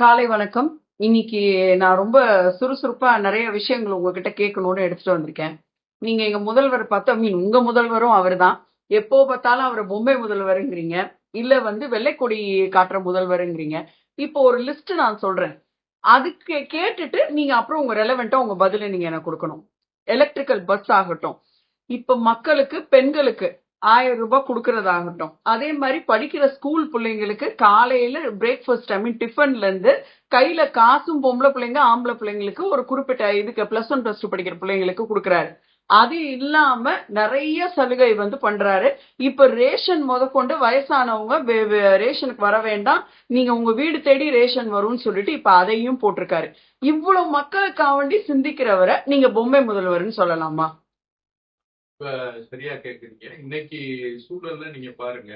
காலை வணக்கம். இன்னைக்கு நான் ரொம்ப சுறுசுறுப்பா நிறைய விஷயங்கள் உங்ககிட்ட கேட்கணும்னு எடுத்துட்டு வந்திருக்கேன். நீங்க எங்க முதல்வர் பார்த்தா உங்க முதல்வரும் அவர்தான். எப்போ பார்த்தாலும் அவரை பொம்மை முதல்வருங்கிறீங்க. இல்ல வெள்ளை கொடி காட்டுற முதல்வருங்கிறீங்க. இப்போ ஒரு லிஸ்ட் நான் சொல்றேன். அதுக்கு கேட்டுட்டு நீங்க அப்புறம் உங்க ரெலவெண்டா உங்க பதில நீங்க எனக்கு கொடுக்கணும். எலக்ட்ரிக்கல் பஸ் ஆகட்டும், இப்ப மக்களுக்கு பெண்களுக்கு 1000 ரூபாய் கொடுக்கறதாகட்டும், அதே மாதிரி படிக்கிற ஸ்கூல் பிள்ளைங்களுக்கு காலையில பிரேக்ஃபாஸ்ட் டிஃபன்ல இருந்து கையில காசும் பொம்பளை பிள்ளைங்க ஆம்பளை பிள்ளைங்களுக்கு ஒரு குறிப்பிட்ட இதுக்கு +1 +2 படிக்கிற பிள்ளைங்களுக்கு கொடுக்கறாரு. அது இல்லாம நிறைய சலுகை பண்றாரு. இப்ப ரேஷன் முதற்கொண்டு வயசானவங்க ரேஷனுக்கு வர வேண்டாம், நீங்க உங்க வீடு தேடி ரேஷன் வரும்னு சொல்லிட்டு இப்ப அதையும் போட்டிருக்காரு. இவ்வளவு மக்களுக்காக வேண்டி சிந்திக்கிறவரை நீங்க பொம்மை முதல்வர்னு சொல்லலாமா? சரியா கேக்குறீங்க. இன்னைக்கு சூழல்ல நீங்க பாருங்க,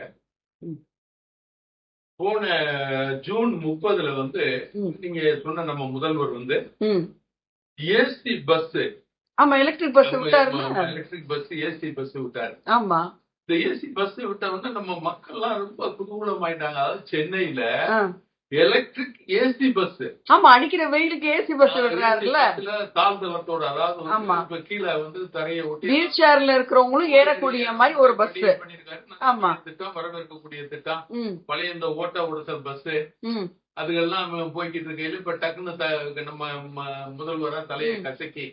போன ஜூன் 30 நீங்க சொன்ன நம்ம முதல்வர் ஏசி பஸ், ஆமா எலக்ட்ரிக் பஸ் விட்டாரு. எலக்ட்ரிக் பஸ் ஏசி பஸ் விட்டாரு. ஆமா, இந்த ஏசி பஸ் விட்ட நம்ம மக்கள் எல்லாம் ரொம்ப குதூகலம் ஆயிட்டாங்க. அதாவது சென்னையில எலக்ட்ரிக் ஏசி பஸ். ஆமா, அடிக்கிற வெயிலுக்கு ஏசி பஸ் விடுறாருல்ல. தாழ்தளத்தோட, அதாவது கீழே தரையை ஒட்டி வீல் சேர்ல இருக்கிறவங்களும் ஏறக்கூடிய மாதிரி ஒரு பஸ் பண்ணிருக்காரு. ஆமா, திட்டம் வரவேற்கக்கூடிய திட்டம். பழைய இந்த ஓட்ட உடசல் பஸ் அதுக்கெல்லாம் போய்கிட்டு இருக்கையில இப்ப டக்குன்னு நம்ம முதல்வரா தலையை கசக்கி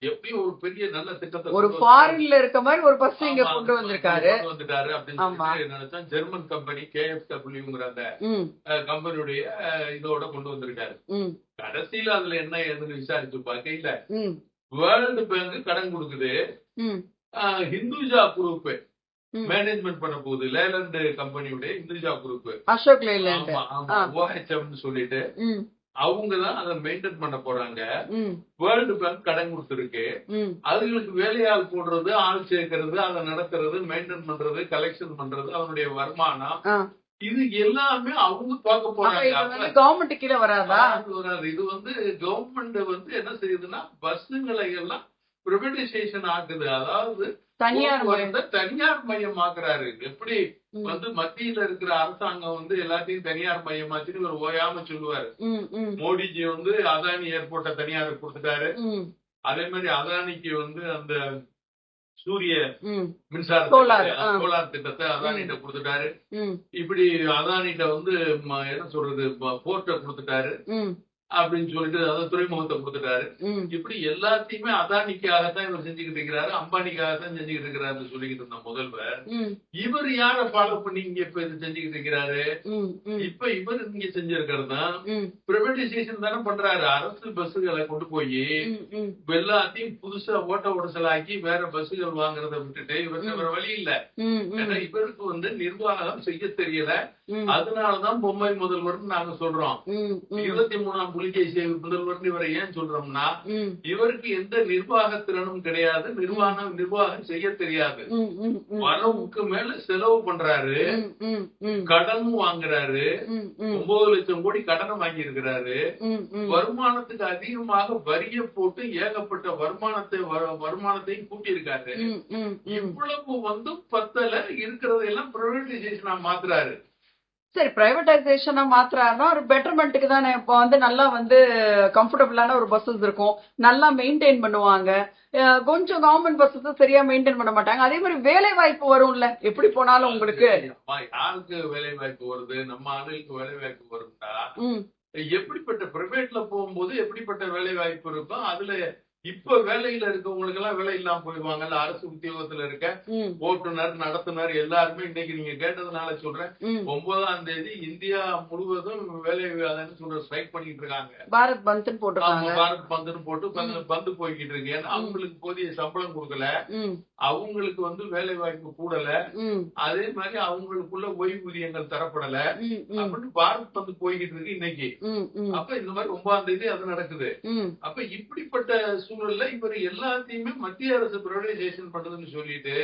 எப்படி ஒரு பெரிய நல்ல திட்டத்தை ஒரு ஃபாரின்ல இருக்க மாதிரி ஒரு பஸ் இங்க கொண்டு வந்துட்டாரு அப்படின்னு நினைச்சா ஜெர்மன் கம்பெனி KfW அந்த கம்பெனியுடைய இதோட கொண்டு வந்திருக்காரு. கடைசியில அதுல என்ன ஏதுன்னு விசாரிச்சு பார்க்கையில வேர்ல்டு பேங்க் கடன் கொடுக்குது, ஹிந்துஜா குரூப் மேனேஜ்மெண்ட் பண்ண போகுது. லேலண்ட் கம்பெனியுடைய Hinduja group, Ashok Leyland OHM சொல்லிட்டு அவங்கதான் அதை மெயின்டைன் பண்ண போறாங்க. வேர்ல்டு பேங்க் கடன் கொடுத்திருக்கு. அதுகளுக்கு வேலையாள் போடுறது, ஆள் சேர்க்கறது, அதை நடத்துறது, மெயின்டைன் பண்றது, கலெக்ஷன் பண்றது, அவனுடைய வருமானம், இது எல்லாமே அவங்க பார்க்க போறாங்க. கவர்மெண்ட் கீழே வராதா? இது கவர்மெண்ட் என்ன செய்யுதுன்னா பஸ்ஸுங்களை எல்லாம் பிரைவேடைசேஷன் ஆகுது. அதாவது தனியார் மயம் ஆக்குறாரு. எப்படி மத்தியில இருக்கிற அரசாங்கம் எல்லாத்தையும் தனியார் மயமாச்சுன்னு ஒரு ஓயாம சொல்லுவாரு. மோடிஜி அதானி ஏர்போர்ட்டை தனியார் கொடுத்துட்டாரு. அதே மாதிரி அதானிக்கு அந்த சூரிய மின்சார சோலார் திட்டத்தை அதானிட்ட கொடுத்துட்டாரு. இப்படி அதானிட்ட என்ன சொல்றது போர்ட்டை கொடுத்துட்டாரு அப்படின்னு சொல்லிட்டு அதாவது துறைமுகத்தை கொடுத்துட்டாரு. இப்படி எல்லாத்தையுமே அதானிக்காகத்தான் இவர் செஞ்சுக்கிட்டு இருக்கிறாரு, அம்பானிக்காகத்தான் செஞ்சுக்கிட்டு இருக்கிறாருன்னு சொல்லிக்கிட்டு இருந்த முதல்வர் இவர் யார ஃபாலோ பண்ணி இங்க இப்ப இது செஞ்சுக்கிட்டு இருக்கிறாரு. இப்ப இவர் இங்க செஞ்சிருக்கிறதா பிரைவேடைசேஷன் தானே பண்றாரு. அரசு பஸ்ஸுகளை கொண்டு போய் எல்லாத்தையும் புதுசா ஓட்ட உடசலாக்கி வேற பஸ்ஸுகள் வாங்குறத விட்டுட்டு இவருக்கு வேற வழி இல்ல. ஏன்னா இவருக்கு நிர்வாகம் செய்ய தெரியல. அதனாலதான் பொம்மை முதல்வர் நாங்க சொல்றோம். 23ஆம் புலிகேசி முதல்வர் இவரை ஏன் சொல்றோம்னா இவருக்கு எந்த நிர்வாக திறனும் கிடையாது, நிர்வாகம் செய்ய தெரியாது. வரவுக்கு மேல செலவு பண்றாரு, கடன் வாங்குறாரு, 9 லட்சம் கோடி கடனை வாங்கி இருக்கிறாரு. வருமானத்துக்கு அதிகமாக வரிய போட்டு ஏகப்பட்ட வருமானத்தையும் கூட்டியிருக்காரு. இவ்வளவு பத்தல இருக்கிறதெல்லாம் பிரைவேடைசேஷனா மாத்துறாரு. சரி, பிரைவேடைசேஷனா மாத்துறாருன்னா ஒரு பெட்டர்மெண்ட்டுக்கு தானே. இப்போ நல்லா கம்ஃபர்டபுளான ஒரு பஸ்ஸஸ் இருக்கும், நல்லா மெயின்டைன் பண்ணுவாங்க. கொஞ்சம் கவர்மெண்ட் பஸ்ஸஸ் சரியா மெயின்டைன் பண்ண மாட்டாங்க. அதே மாதிரி வேலை வாய்ப்பு வரும்ல, எப்படி போனாலும் உங்களுக்கு. யாருக்கு வேலை வாய்ப்பு வருது? நம்ம ஆளுக்கு வேலை வாய்ப்பு வரும்டா. எப்படிப்பட்ட பிரைவேட்ல போகும்போது எப்படிப்பட்ட வேலை வாய்ப்பு இருக்கும்? அதுல இப்ப வேலையில இருக்கவங்களுக்கு எல்லாம் வேலை இல்லாம போயிடுவாங்கல்ல. அரசு உத்தியோகத்துல இருக்க ஓட்டுநர், நடத்துனர் எல்லாருமே இன்னைக்கு நீங்க கேட்டதுனால சொல்றேன், 9ஆம் தேதி இந்தியா முழுவதும் வேலை சொல்ற ஸ்ட்ரைக் பண்ணிட்டு இருக்காங்க. பாரத் பந்த் போட்டு பாரத் பந்த் போட்டு பந்து போய்கிட்டு இருக்கு. ஏன்னா அவங்களுக்கு போதிய சம்பளம் கொடுக்கல, அவங்களுக்கு வேலை வாய்ப்பு கூடல, அதே மாதிரி அவங்களுக்குள்ள ஓய்வூதியங்கள் தரப்படல அப்படின்னு பாரத் பந்த் போய்கிட்டு இருக்கு இன்னைக்கு. அப்ப இந்த மாதிரி 9ஆம் தேதி அது நடக்குது. அப்ப இப்படிப்பட்ட சூழல்ல இவர் எல்லாத்தையுமே மத்திய அரசு பிரைவேடைசேஷன் பண்றதுன்னு சொல்லிட்டு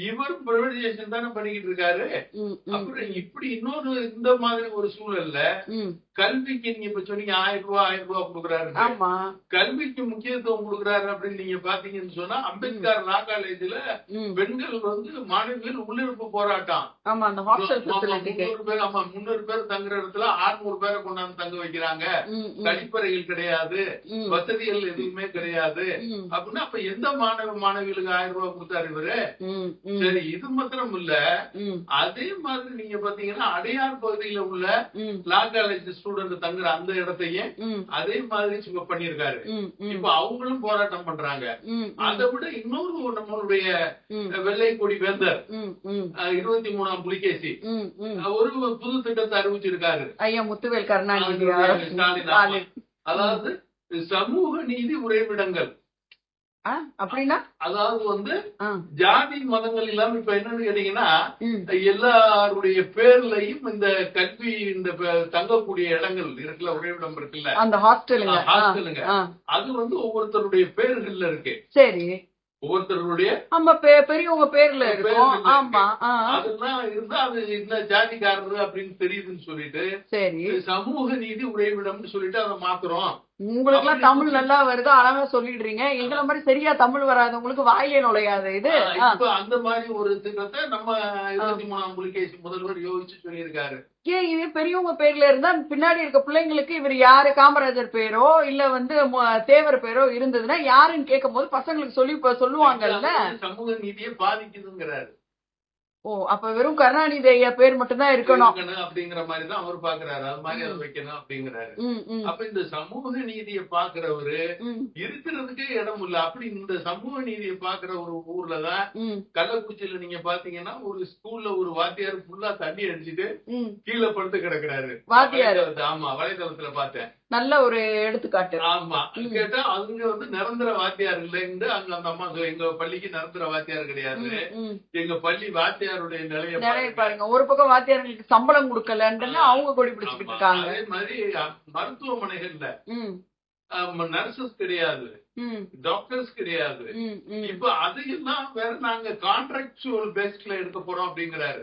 இவரும் பிரைவேடைசேஷன் தானே பண்ணிக்கிட்டு இருக்காரு. அப்புறம் இப்படி இன்னொரு இந்த மாதிரி ஒரு சூழல்ல கல்விக்கு நீங்க இப்ப சொன்னீங்க 1000 ரூபாய் கொடுக்குறாரு, கல்விக்கு முக்கியத்துவம் கொடுக்குறாரு அப்படின்னு நீங்க பாத்தீங்கன்னு சொன்னா அம்பேத்கர் லா காலேஜ்ல பெண்கள் வந்து மாணவிகள் உள்ளிருப்பு போராட்டம். 300 பேர் தங்குற இடத்துல 600 பேரை கொண்டாந்து தங்க வைக்கிறாங்க, கழிப்பறைகள் கிடையாது, வசதிகள் எதுவுமே கிடையாது அப்படின்னா அப்ப எந்த மாணவிகளுக்கு 1000 ரூபாய் கொடுத்தாரு இவரு? சரி, இது மாத்திரம் இல்ல, அதே மாதிரி நீங்க பாத்தீங்கன்னா அடையார் பகுதியில உள்ள லா காலேஜ் ஸ்டூடெண்ட் தங்குற அந்த இடத்தையும் அதே மாதிரி பண்ணிருக்காரு. இப்ப அவங்களும் போராட்டம் பண்றாங்க. அதை விட இன்னொரு நம்மளுடைய வெள்ளை கொடி வேந்தர் 23ஆம் புலிகேசி ஒரு புது திட்டத்தை அறிவிச்சிருக்காரு, ஐயா முத்துவேல் கருணாநிதி ஸ்டாலின். அதாவது சமூக நீதி உறைவிடங்கள் அப்படின்னா, அதாவது வந்து ஜாதி மதங்கள் இல்லாம இப்ப என்னன்னு கேட்டீங்கன்னா எல்லாருடைய பேர்லயும் இந்த கல்வி இந்த தங்கக்கூடிய இடங்கள் இருக்குல்ல, உறைவிடம் இருக்குல்ல, அந்த ஹாஸ்டலுங்க அது வந்து ஒவ்வொருத்தருடைய பேர்கள்ல இருக்கு. சரி, ஒவ்வொருத்தருடைய பெரியவங்க பேர்ல இருக்கும். ஆமா, அதெல்லாம் இருந்தா அது இந்த ஜாதிக்காரரு அப்படின்னு தெரியுதுன்னு சொல்லிட்டு சரி சமூக நீதி உறைவிடம்னு சொல்லிட்டு அதை மாத்துறோம். உங்களுக்கு எல்லாம் தமிழ் நல்லா வருது, அழகா சொல்லிடுறீங்க. எங்களை மாதிரி சரியா தமிழ் வராதவங்களுக்கு வாயிலே நுழையாது இது. அந்த மாதிரி ஒரு திட்டத்தை நம்ம 23ஆம் புலிகேசி முதல்வர் யோசிச்சு சொல்லியிருக்காரு. ஏன் இது பெரியவங்க பேர்ல இருந்தா பின்னாடி இருக்க பிள்ளைங்களுக்கு இவர் யாரு, காமராஜர் பேரோ இல்ல வந்து தேவர் பேரோ இருந்ததுன்னா யாருன்னு கேட்கும் போது பசங்களுக்கு சொல்லுவாங்கல்ல, சமூக நீதியை பாதிக்குதுங்கிறாரு. ஓ, அப்ப வெறும் கருணாநிதி ஐயா பேர் மட்டும் தான் இருக்கணும் அப்படிங்கிற மாதிரி தான் அவர் பாக்குறாரு. அது மாதிரி அதை வைக்கணும் அப்படிங்கிறாரு. அப்ப இந்த சமூக நீதியை பாக்குறவரு இருக்கிறதுக்கே இடம் இல்ல. அப்படி இந்த சமூக நீதியை பாக்குற ஒரு ஊர்லதான் கள்ளக்குறிச்சியில நீங்க பாத்தீங்கன்னா ஒரு ஸ்கூல்ல ஒரு வாத்தியார் ஃபுல்லா தண்ணி அடிச்சுட்டு கீழே படுத்து கிடக்குறாரு வாத்தியார். ஆமா, வலைதளத்துல பார்த்தேன். நல்ல ஒரு எடுத்துக்காட்டு. ஆமா, கேட்டா அங்க வந்து நிரந்தர வாத்தியார் இல்லைன்னு அங்க அந்த அம்மா, எங்க பள்ளிக்கு நிரந்தர வாத்தியார் கிடையாது, எங்க பள்ளி வாத்தியாருடைய நிலைய பாருங்க. ஒரு பக்கம் வாத்தியார்களுக்கு சம்பளம் கொடுக்கலன்னு அவங்க கொடி பிடிச்சிட்டு இருக்காங்க. அதே மாதிரி மருத்துவமனைகள்ல நர்சஸ் கிடையாது, டாக்டர்ஸ் கிடையாது. இப்ப அதையெல்லாம் வேற நாங்க கான்ட்ராக்சுவல் பேஸ்ட்ல எடுக்க போறோம் அப்படிங்கிறாரு.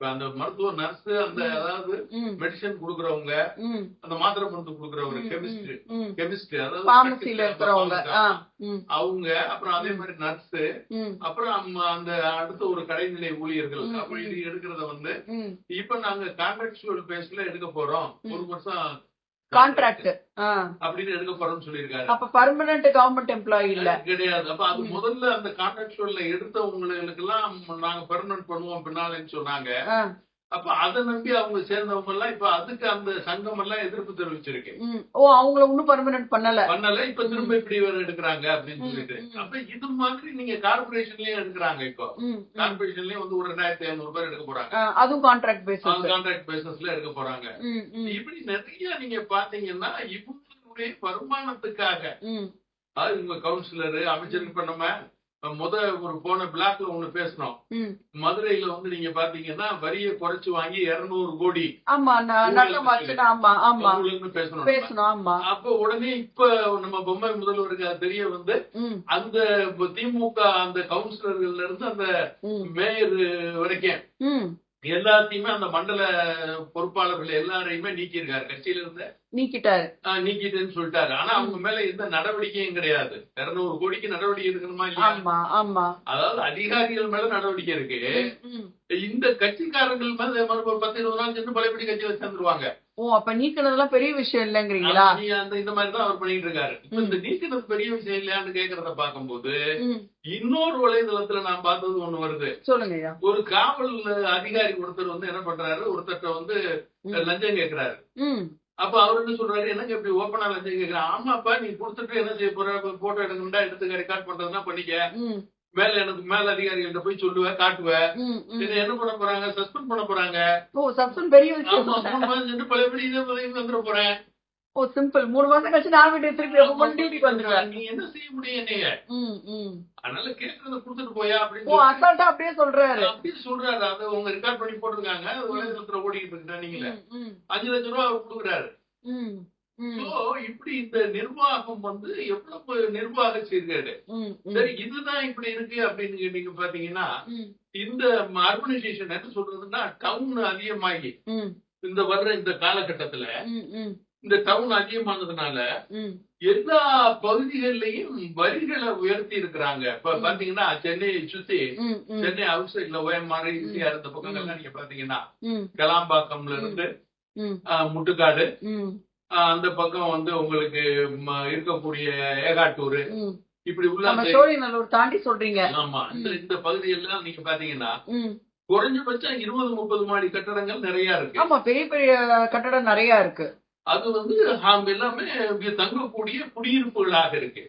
அந்த மருத்துவ நர்ஸ், அந்த அதாவது மெடிசன் குடுக்கறவங்க, அந்த மாத்திரை மருந்து குடுக்கறவங்க, கெமிஸ்ட் அதாவது அவங்க, அப்புறம் அதே மாதிரி நர்ஸ், அப்புறம் அந்த அடுத்த ஒரு கடைநிலை ஊழியர்கள் அப்படி எடுக்கிறத வந்து இப்ப நாங்க கான்ட்ராக்சுவல் பேஸ்ல எடுக்க போறோம், ஒரு வருஷம் கான்ட்ராக்ட் அப்படின்னு எடுக்க போறோம்னு சொல்லிருக்காரு. அப்ப பெர்மனன்ட் கவர்மெண்ட் எம்ப்ளாயி இல்ல கிடையாது. அப்ப அது முதல்ல அந்த கான்ட்ராக்சுவல்ல எடுத்தவங்களுக்கு எல்லாம் நாங்க பெர்மனன்ட் பண்ணுவோம் பின்னாலன்னு சொன்னாங்க. அப்ப அதை நம்பி அவங்க சேர்ந்தவங்க எல்லாம் இப்ப அதுக்கு அந்த சங்கம் எல்லாம் எதிர்ப்பு தெரிவிச்சிருக்கு. ஓ, அவங்கள இன்னும் பெர்மனன்ட் பண்ணல. இப்ப திரும்ப இப்படி வேற எடுக்கிறாங்க அப்படின்னு சொல்லிட்டு. அப்ப இது மாதிரி நீங்க கார்பரேஷன்லயும் எடுக்கிறாங்க. இப்போ கார்பரேஷன்லயும் வந்து ஒரு 2500 பேர் எடுக்க போறாங்க. அதுவும் கான்ட்ராக்ட் பேசிஸ்ல எடுக்க போறாங்க. இப்படி நிறைய நீங்க பாத்தீங்கன்னா இவங்களுடைய வருமானத்துக்காக இவங்க கவுன்சிலர் அமைச்சருக்கு இப்ப நம்ம ஒரு போன பிளாக்ல ஒண்ணு பேசணும். மதுரையில வந்து நீங்க பாத்தீங்கன்னா வரியை குறைச்சு வாங்கி 200 கோடி பேசணும். அப்ப உடனே இப்ப நம்ம பொம்மை முதல்வருக்கு அது தெரிய வந்து அந்த திமுக அந்த கவுன்சிலர்கள்ல இருந்து அந்த மேயர் வரைக்கும் எல்லாத்தையுமே அந்த மண்டல பொறுப்பாளர்கள் எல்லாரையுமே நீக்கிருக்காரு, கட்சியில இருந்து நீக்கிட்டேன்னு சொல்லிட்டாரு. ஆனா அவங்க மேல எந்த நடவடிக்கையும் கிடையாது. 200 கோடிக்கு நடவடிக்கை இருக்கணுமா இல்லையா? அதாவது அதிகாரிகள் மேல நடவடிக்கை இருக்கு. இந்த கட்சிக்காரர்கள் மேல 10-20 நாள் சென்று பழையபடி கட்சியில சேர்ந்துருவாங்க. ஓ, அப்ப நீக்கினதெல்லாம் பெரிய விஷயம் இல்லங்கிறீங்களா? இந்த மாதிரிதான் அவர் பண்ணிட்டு இருக்காரு. இந்த நீக்கினது பெரிய விஷயம் இல்லையான்னு கேக்குறத பாக்கும்போது இன்னொரு வலைதளத்துல நான் பார்த்தது ஒண்ணு வருது. சொல்லுங்க. ஒரு காவல் அதிகாரி ஒருத்தர் வந்து என்ன பண்றாரு, ஒருத்தர் வந்து லஞ்சம் கேக்குறாரு. அப்ப அவர் என்ன சொல்றாரு, எனக்கு எப்படி ஓப்பனா லஞ்சம் கேக்குறேன். ஆமாப்பா, நீ கொடுத்துட்டு என்ன செய்ய போற, போட்டோ எடுக்கணும்டா எடுத்து ரெக்கார்ட் பண்றதுன்னா பண்ணிக்க, மேல எனக்கு மேல அதிகாரிகள்ட்ட போய் சொல்லுவேன், காட்டுவேன், என்ன பண்ண போறாங்க, சஸ்பெண்ட் பண்ண போறாங்க. ஓ, சஸ்பெண்ட் பெரிய விஷயம். 3 மாசம் சென்று பழையபடி இதே வந்துட போறேன். ஓ, சிம்பிள். 3 மாசம் கழிச்சு நான் வீட்டு திருப்பி வந்துருவேன். நீ என்ன செய்ய முடியும் என்னைய? அதனால கேக்குறத குடுத்துட்டு போயா அப்படின்னு அப்படியே சொல்றாரு. அது அவங்க ரெக்கார்ட் பண்ணி போட்டிருக்காங்க, வலைதளத்துல ஓடிக்கிட்டு இருக்கா. நீங்களே 5 லட்சம் ரூபாய் அவர் கொடுக்குறாரு. சோ இப்படி இந்த நிர்வாகம் வந்து எவ்வளவு நிர்வாக சீர்கேடு. சரி, இதுதான் இப்படி இருக்கு அப்படின்னு கேட்டீங்க பாத்தீங்கன்னா, இந்த அர்பனைசேஷன் என்ன சொல்றதுன்னா, டவுன் அதிகமாகி இந்த வர்ற இந்த காலகட்டத்துல இந்த டவுன் அதிகமானதுனால எல்லா பகுதிகளிலையும் வரிகளை உயர்த்தி இருக்கிறாங்க. இப்ப பாத்தீங்கன்னா சென்னையை சுத்தி சென்னை அவுட் சைட்ல OMR ஈசிஆர் இந்த பக்கங்கள்லாம் நீங்க பாத்தீங்கன்னா கலாம்பாக்கம்ல இருந்து முட்டுக்காடு, அந்த பக்கம் வந்து உங்களுக்கு இருக்கக்கூடிய ஏகாட்டூர், இப்படி உள்ள சோழிநல்லூர் தாண்டி சொல்றீங்க. ஆமா, இந்த பகுதியெல்லாம் நீங்க பாத்தீங்கன்னா குறைஞ்சபட்சம் 20-30 மாடி கட்டடங்கள் நிறைய இருக்கு. ஆமா, பெரிய பெரிய கட்டடம் நிறைய இருக்கு. அது வந்து எல்லாமே தங்கக்கூடிய குடியிருப்புகளாக இருக்கு.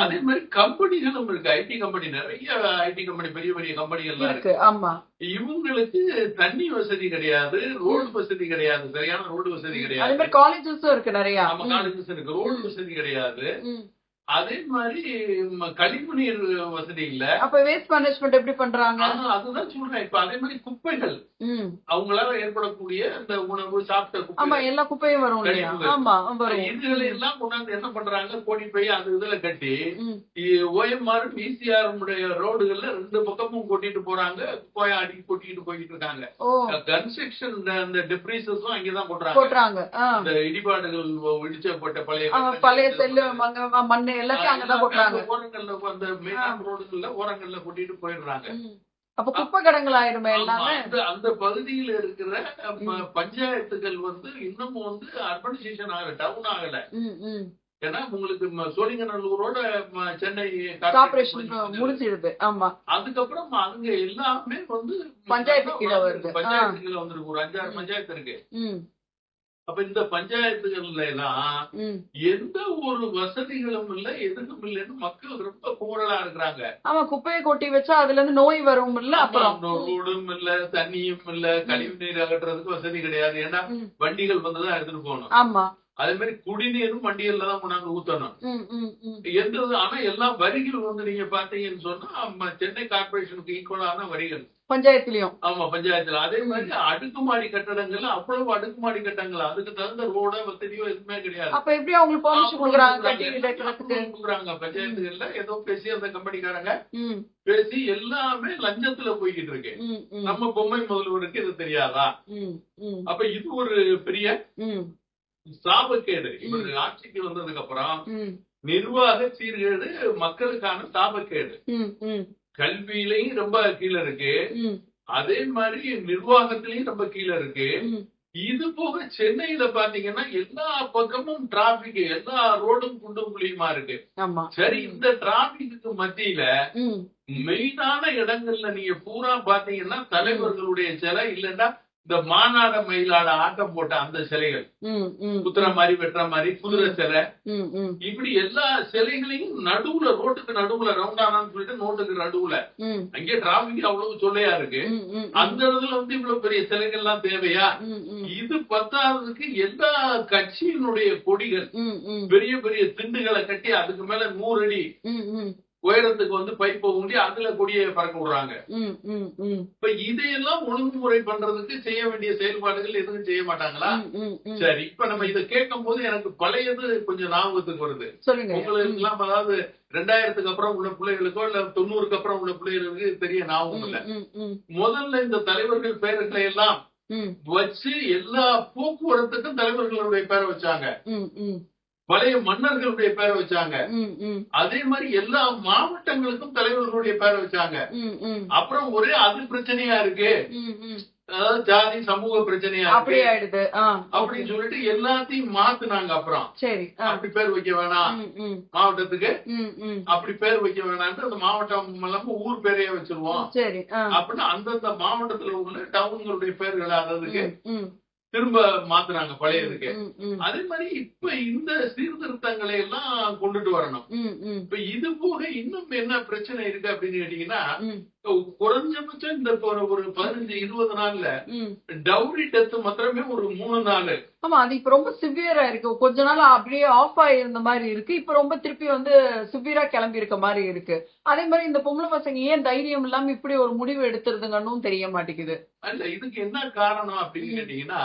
அதே மாதிரி கம்பெனிகளும் இருக்கு. ஐடி கம்பெனி, நிறைய ஐடி கம்பெனி, பெரிய பெரிய கம்பெனிகள் இருக்கு. ஆமா, இவங்களுக்கு தண்ணி வசதி கிடையாது, ரோடு வசதி கிடையாது, சரியான ரோடு வசதி கிடையாது. அதே மாதிரி காலேஜஸும் இருக்கு நிறைய. ஆமா, காலேஜஸ் இருக்கு, ரோடு வசதி கிடையாது. அதே மாதிரி கழிவுநீர் வசதி இல்ல. அப்ப வேஸ்ட் மேனேஜ்மெண்ட் எப்படி பண்றாங்க? அதுதான் சொல்றேன். இப்ப அதே மாதிரி குப்பைகள், அவங்களால ஏற்படக்கூடிய இந்த உணவு சாப்பிட்ட குப்பை, எல்லா குப்பையும் வரும். இதுகளை எல்லாம் கொண்டாந்து என்ன பண்றாங்க, கோடி பை அது இதுல கட்டி OMR ECR ரோடுகள்ல 2 பக்கமும் கொட்டிட்டு போறாங்க. குப்பையை அடி கொட்டிட்டு போயிட்டு இருக்காங்க. கன்ஸ்ட்ரக்ஷன் இந்த டெப்ரீசஸும் அங்கேதான் கொட்டுறாங்க. இந்த இடிபாடுகள் இடிச்சப்பட்ட பழைய செல்லு மண்ணு எல்லாத்தையும் அங்கதான் கொட்டுறாங்க. ஓரங்கள்ல அந்த மெயின் ரோடுகள்ல ஓரங்கள்ல கொட்டிட்டு போயிடுறாங்க. அப்ப குப்பை கடங்கள் ஆயிடுமே எல்லாமே. அந்த பகுதியில இருக்கிற பஞ்சாயத்துகள் வந்து இன்னும் வந்து அர்பனைசேஷன் ஆகல, டவுன் ஆகல. ஏன்னா உங்களுக்கு சோழிங்கநல்லூரோட சென்னை கார்பரேஷன் முடிச்சிருது. ஆமா, அதுக்கப்புறம் அங்க எல்லாமே வந்து பஞ்சாயத்து கீழ வருது. பஞ்சாயத்து கீழ வந்துருக்கு. ஒரு 5-6 பஞ்சாயத்து இருக்கு. அப்ப இந்த பஞ்சாயத்துகள்ல எல்லாம் எந்த ஒரு வசதிகளும் இல்ல, எதுவும் இல்லைன்னு மக்கள் ரொம்ப குமரலா இருக்கிறாங்க. ஆமா, குப்பையை கொட்டி வச்சா அதுல இருந்து நோய் வரும் இல்ல, அப்புறம் ரோடும் இல்ல, தண்ணியும் இல்ல, கழிவு நீர் அகற்றுறதுக்கு வசதி கிடையாது. ஏன்னா வண்டிகள் வந்துதான் எடுத்துட்டு போகணும். ஆமா, அதே மாதிரி குடிநீரும் வண்டிகள்ல தான் கொண்டாந்து ஊத்தணும். ஆனா எல்லா வரிகள் வந்து நீங்க பாத்தீங்கன்னு சொன்னா சென்னை கார்பரேஷனுக்கு ஈக்குவலான வரிகள் பஞ்சாயத்துலயும். ஆமா, பஞ்சாயத்துல. அதே மாதிரி அடுக்குமாடி கட்டடங்கள், அவ்வளவு அடுக்குமாடி கட்டங்கள், அதுக்கு தகுந்த ரோட வசதியோ எதுவுமே கிடையாது. அப்ப எப்படி அவங்களுக்கு பெர்மிஷன் கொடுக்குறாங்க? பஞ்சாயத்துகள்ல ஏதோ பேசி அந்த கம்பெனிக்காரங்க பேசி எல்லாமே லஞ்சத்துல போய்கிட்டு இருக்கு. நம்ம பொம்மை முதல்வருக்கு இது தெரியாதா? அப்ப இது ஒரு பெரிய சாபக்கேடு. இவர் ஆட்சிக்கு வந்ததுக்கு அப்புறம் நிர்வாக சீர்கேடு, மக்களுக்கான சாபக்கேடு. கல்வியிலையும் ரொம்ப கீழே இருக்கு, அதே மாதிரி நிர்வாகத்திலையும் ரொம்ப கீழே இருக்கு. இது போக சென்னையில பாத்தீங்கன்னா எல்லா பக்கமும் டிராபிக், எல்லா ரோடும் குண்டும் குழியுமா இருக்கு. சரி, இந்த டிராபிக்கு மத்தியில மெயினான இடங்கள்ல நீங்க பூரா பாத்தீங்கன்னா தலைவர்களுடைய சிலை, இல்லன்னா இந்த மாநாட மயிலாட ஆட்டம் போட்ட அந்த சிலைகள், குத்துற மாதிரி வெட்டுற மாதிரி குதிரை சிலை, இப்படி எல்லா சிலைகளையும் நடுவுல, ரோட்டுக்கு நடுவுல ரவுண்டானான்னு சொல்லிட்டு நோட்டுக்கு நடுவுல அங்கே டிராபிக் அவ்வளவு சொல்லையா இருக்கு. அந்த இடத்துல வந்து இவ்வளவு பெரிய சிலைகள் எல்லாம் தேவையா? இது பத்தாவதுக்கு எல்லா கட்சியினுடைய கொடிகள் பெரிய பெரிய திண்டுகளை கட்டி அதுக்கு மேல 100 அடி உயரத்துக்கு வந்து பைப்பை ஊண்டி அதுல கொடியை பறக்க விடுறாங்க. இப்ப இதையெல்லாம் ஒழுங்குமுறை பண்றதுக்கு செய்ய வேண்டிய செயல்பாடுகள் எதுவும் செய்ய மாட்டாங்களா? சரி, இப்ப நம்ம இதை கேட்கும் போது எனக்கு பழையது கொஞ்சம் ஞாபகத்துக்கு வருது. உங்களுக்கு எல்லாம் அதாவது 2000க்கு அப்புறம் உள்ள பிள்ளைகளுக்கோ இல்ல 90க்கு அப்புறம் உள்ள பிள்ளைகளுக்கு தெரிய ஞாபகம் இல்ல. முதல்ல இந்த தலைவர்கள் பெயர்களை எல்லாம் வச்சு எல்லா போக்குவரத்துக்கும் தலைவர்களுடைய பேரை வச்சாங்க, பழைய மன்னர்களுடைய பேரை வச்சாங்க. அதே மாதிரி எல்லா மாவட்டங்களுக்கும் தலைவர்களுடைய பேரை வச்சாங்க. அப்புறம் ஒரே அது பிரச்சனையா இருக்கு, அதாவது ஜாதி சமூக பிரச்சனையா இருக்கு அப்படின்னு சொல்லிட்டு எல்லாத்தையும் மாத்துனாங்க. அப்புறம் சரி, அப்படி பேர் வைக்க வேணாம் மாவட்டத்துக்கு, அப்படி பேர் வைக்க வேணாம்னு அந்த மாவட்டம் இல்லாம ஊர் பேரையே வச்சிருவோம் அப்படின்னு அந்தந்த மாவட்டத்துல உள்ள டவுன்களுடைய பேர்களை அததுக்கு திரும்ப மாத்துறாங்க பழையதுக்கு. அதே மாதிரி இப்ப இந்த சீர்திருத்தங்களை எல்லாம் கொண்டுட்டு வரணும். இப்ப இது போக இன்னும் என்ன பிரச்சனை இருக்கு அப்படின்னு கேட்டீங்கன்னா, குறைஞ்சபட்சம் இந்த ஒரு 15-20 நாள்ல டவுரி டெத் மாத்திரமே ஒரு 3 நாள். ஆமா, அது இப்ப ரொம்ப சிவியரா இருக்கு. கொஞ்ச நாள் அப்படியே ஆஃப் ஆயிருந்த மாதிரி இருக்கு, இப்ப ரொம்ப திருப்பி வந்து சிவியரா கிளம்பி இருக்க மாதிரி இருக்கு. அதே மாதிரி இந்த பொம்பளை பசங்க ஏன் தைரியம் இல்லாம இப்படி ஒரு முடிவு எடுத்துருதுங்கன்னு தெரிய மாட்டேங்குது. அல்ல, இதுக்கு என்ன காரணம் அப்படின்னு கேட்டீங்கன்னா,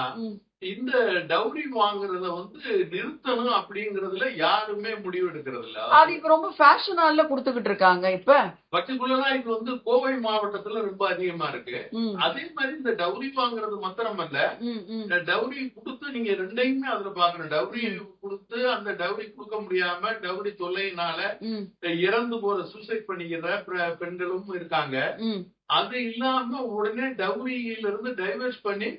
இந்த டவுரி வாங்குறத வந்து நிறுத்தணும் அப்படிங்கறதுல யாருமே முடிவு எடுக்கிறது இல்ல. அது இப்ப ரொம்ப ஃபேஷனால குடுத்துக்கிட்டு இருக்காங்க இப்ப. பர்டிகுலரா இது வந்து கோவை மாவட்டத்துல ரொம்ப அதிகமா இருக்கு. அதே மாதிரி இந்த டவுரி வாங்குறது மாத்திரமல்ல, டவுரி கொடுத்து நீங்க ரெண்டையுமே அதுல பாக்கணும். டவுரி கொடுத்து அந்த டவுரி கொடுக்க முடியாம டவுரி தொல்லையினால இறந்து போற சூசைட் பண்ணிக்கிற பெண்களும் இருக்காங்க. அது இல்லாம உடனே டவுரியில இருந்து டைவர்ஸ் பண்ணி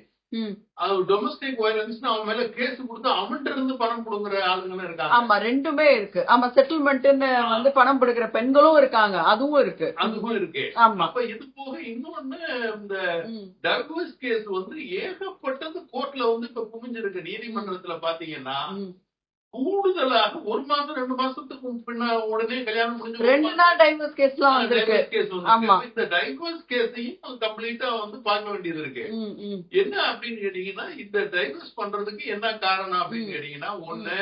அது டொமஸ்டிக் வயலன்ஸ் அவன் மேல கேஸ் கொடுத்து அவன்கிட்ட இருந்து பணம் கொடுக்குற ஆளுங்களும் இருக்காங்க. ஆமா, ரெண்டுமே இருக்கு. ஆமா, செட்டில்மெண்ட்னு வந்து பணம் கொடுக்கிற பெண்களும் இருக்காங்க, அதுவும் இருக்கு. ஆமா. அப்ப இது போக இன்னொன்னு இந்த டைவர்ஸ் கேஸ் வந்து ஏகப்பட்டது கோர்ட்ல வந்து இப்ப குமிஞ்சிருக்கு. நீதிமன்றத்துல பாத்தீங்கன்னா கூடுதலாக 1 மாசம் 2 மாசத்துக்கு பின்ன உடனே கல்யாணம் முடிஞ்சு 2 நாள் டைவர்ஸ் கேஸ்லாம் வந்திருக்கு. ஆமா, இந்த டைவர்ஸ் கேஸையும் கம்ப்ளீட்டா வந்து பார்க்க வேண்டியது இருக்கு. என்ன அப்படின்னு கேட்டீங்கன்னா, இந்த டைவர்ஸ் பண்றதுக்கு என்ன காரணம் அப்படின்னு கேட்டீங்கன்னா, ஒண்ணு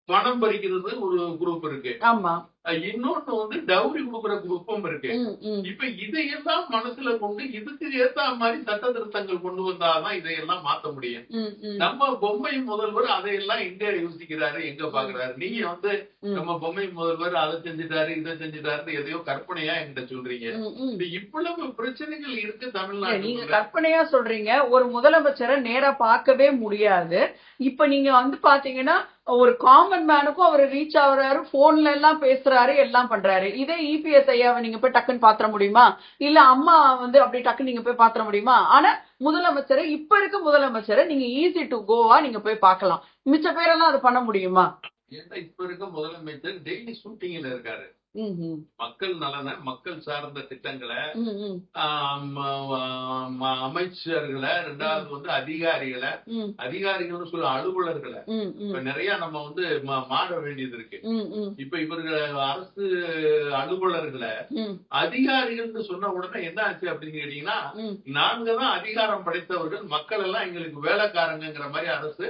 பணம் பறிக்கிறது ஒரு குரூப் இருக்கு. ஆமா, இன்னொன்னு வந்து டவுரி கொடுக்குற குரூப்பும் இருக்கு. இப்ப இதையெல்லாம் மனசுல கொண்டு இதுக்கு ஏத்த மாதிரி சட்ட திருத்தங்கள் கொண்டு வந்தாதான் இதையெல்லாம் மாத்த முடியும். நம்ம பொம்மை முதல்வர் அதையெல்லாம் எங்க யோசிக்கிறாரு, எங்க பாக்குறாரு? நீங்க வந்து நம்ம பொம்மை முதல்வர் அதை செஞ்சுட்டாரு இதை செஞ்சுட்டாரு எதையோ கற்பனையா என்கிட்ட சொல்றீங்க. இவ்வளவு பிரச்சனைகள் இருக்கு தமிழ்நாடு. நீங்க கற்பனையா சொல்றீங்க. ஒரு முதலமைச்சரை நேரா பார்க்கவே முடியாது. இப்ப நீங்க வந்து பாத்தீங்கன்னா ஒரு காமன் மேனுக்கும் அவர் ரீச் ஆகுறாரு, போன்ல எல்லாம் பேசுறாரு, எல்லாம் பண்றாரு. இதே இபிஎஸ் ஐயாவை நீங்க போய் டக்குன்னு பாத்திர முடியுமா? இல்ல அம்மா வந்து அப்படி டக்குன்னு நீங்க போய் பாத்திர முடியுமா? ஆனா முதலமைச்சரை, இப்ப இருக்க முதலமைச்சரை நீங்க ஈஸி டு கோவா நீங்க போய் பார்க்கலாம். மிச்ச பேரெல்லாம் அது பண்ண முடியுமா? இப்ப இருக்க முதலமைச்சர் டெய்லி ஷூட்டிங்ல இருக்காரு. மக்கள் நலன, மக்கள் சார்ந்த திட்டங்களை, அமைச்சர்களை, ரெண்டாவது வந்து அதிகாரிகள் சொல்ல அலுவலர்களை இப்ப நிறைய நம்ம வந்து மாற வேண்டியது இருக்கு. இப்ப இவர்கள் அரசு அலுவலர்களை அதிகாரிகள் சொன்ன உடனே என்ன ஆச்சு அப்படின்னு கேட்டீங்கன்னா, நாங்க தான் அதிகாரம் படைத்தவர்கள், மக்கள் எல்லாம் எங்களுக்கு வேலைக்காரங்கிற மாதிரி அரசு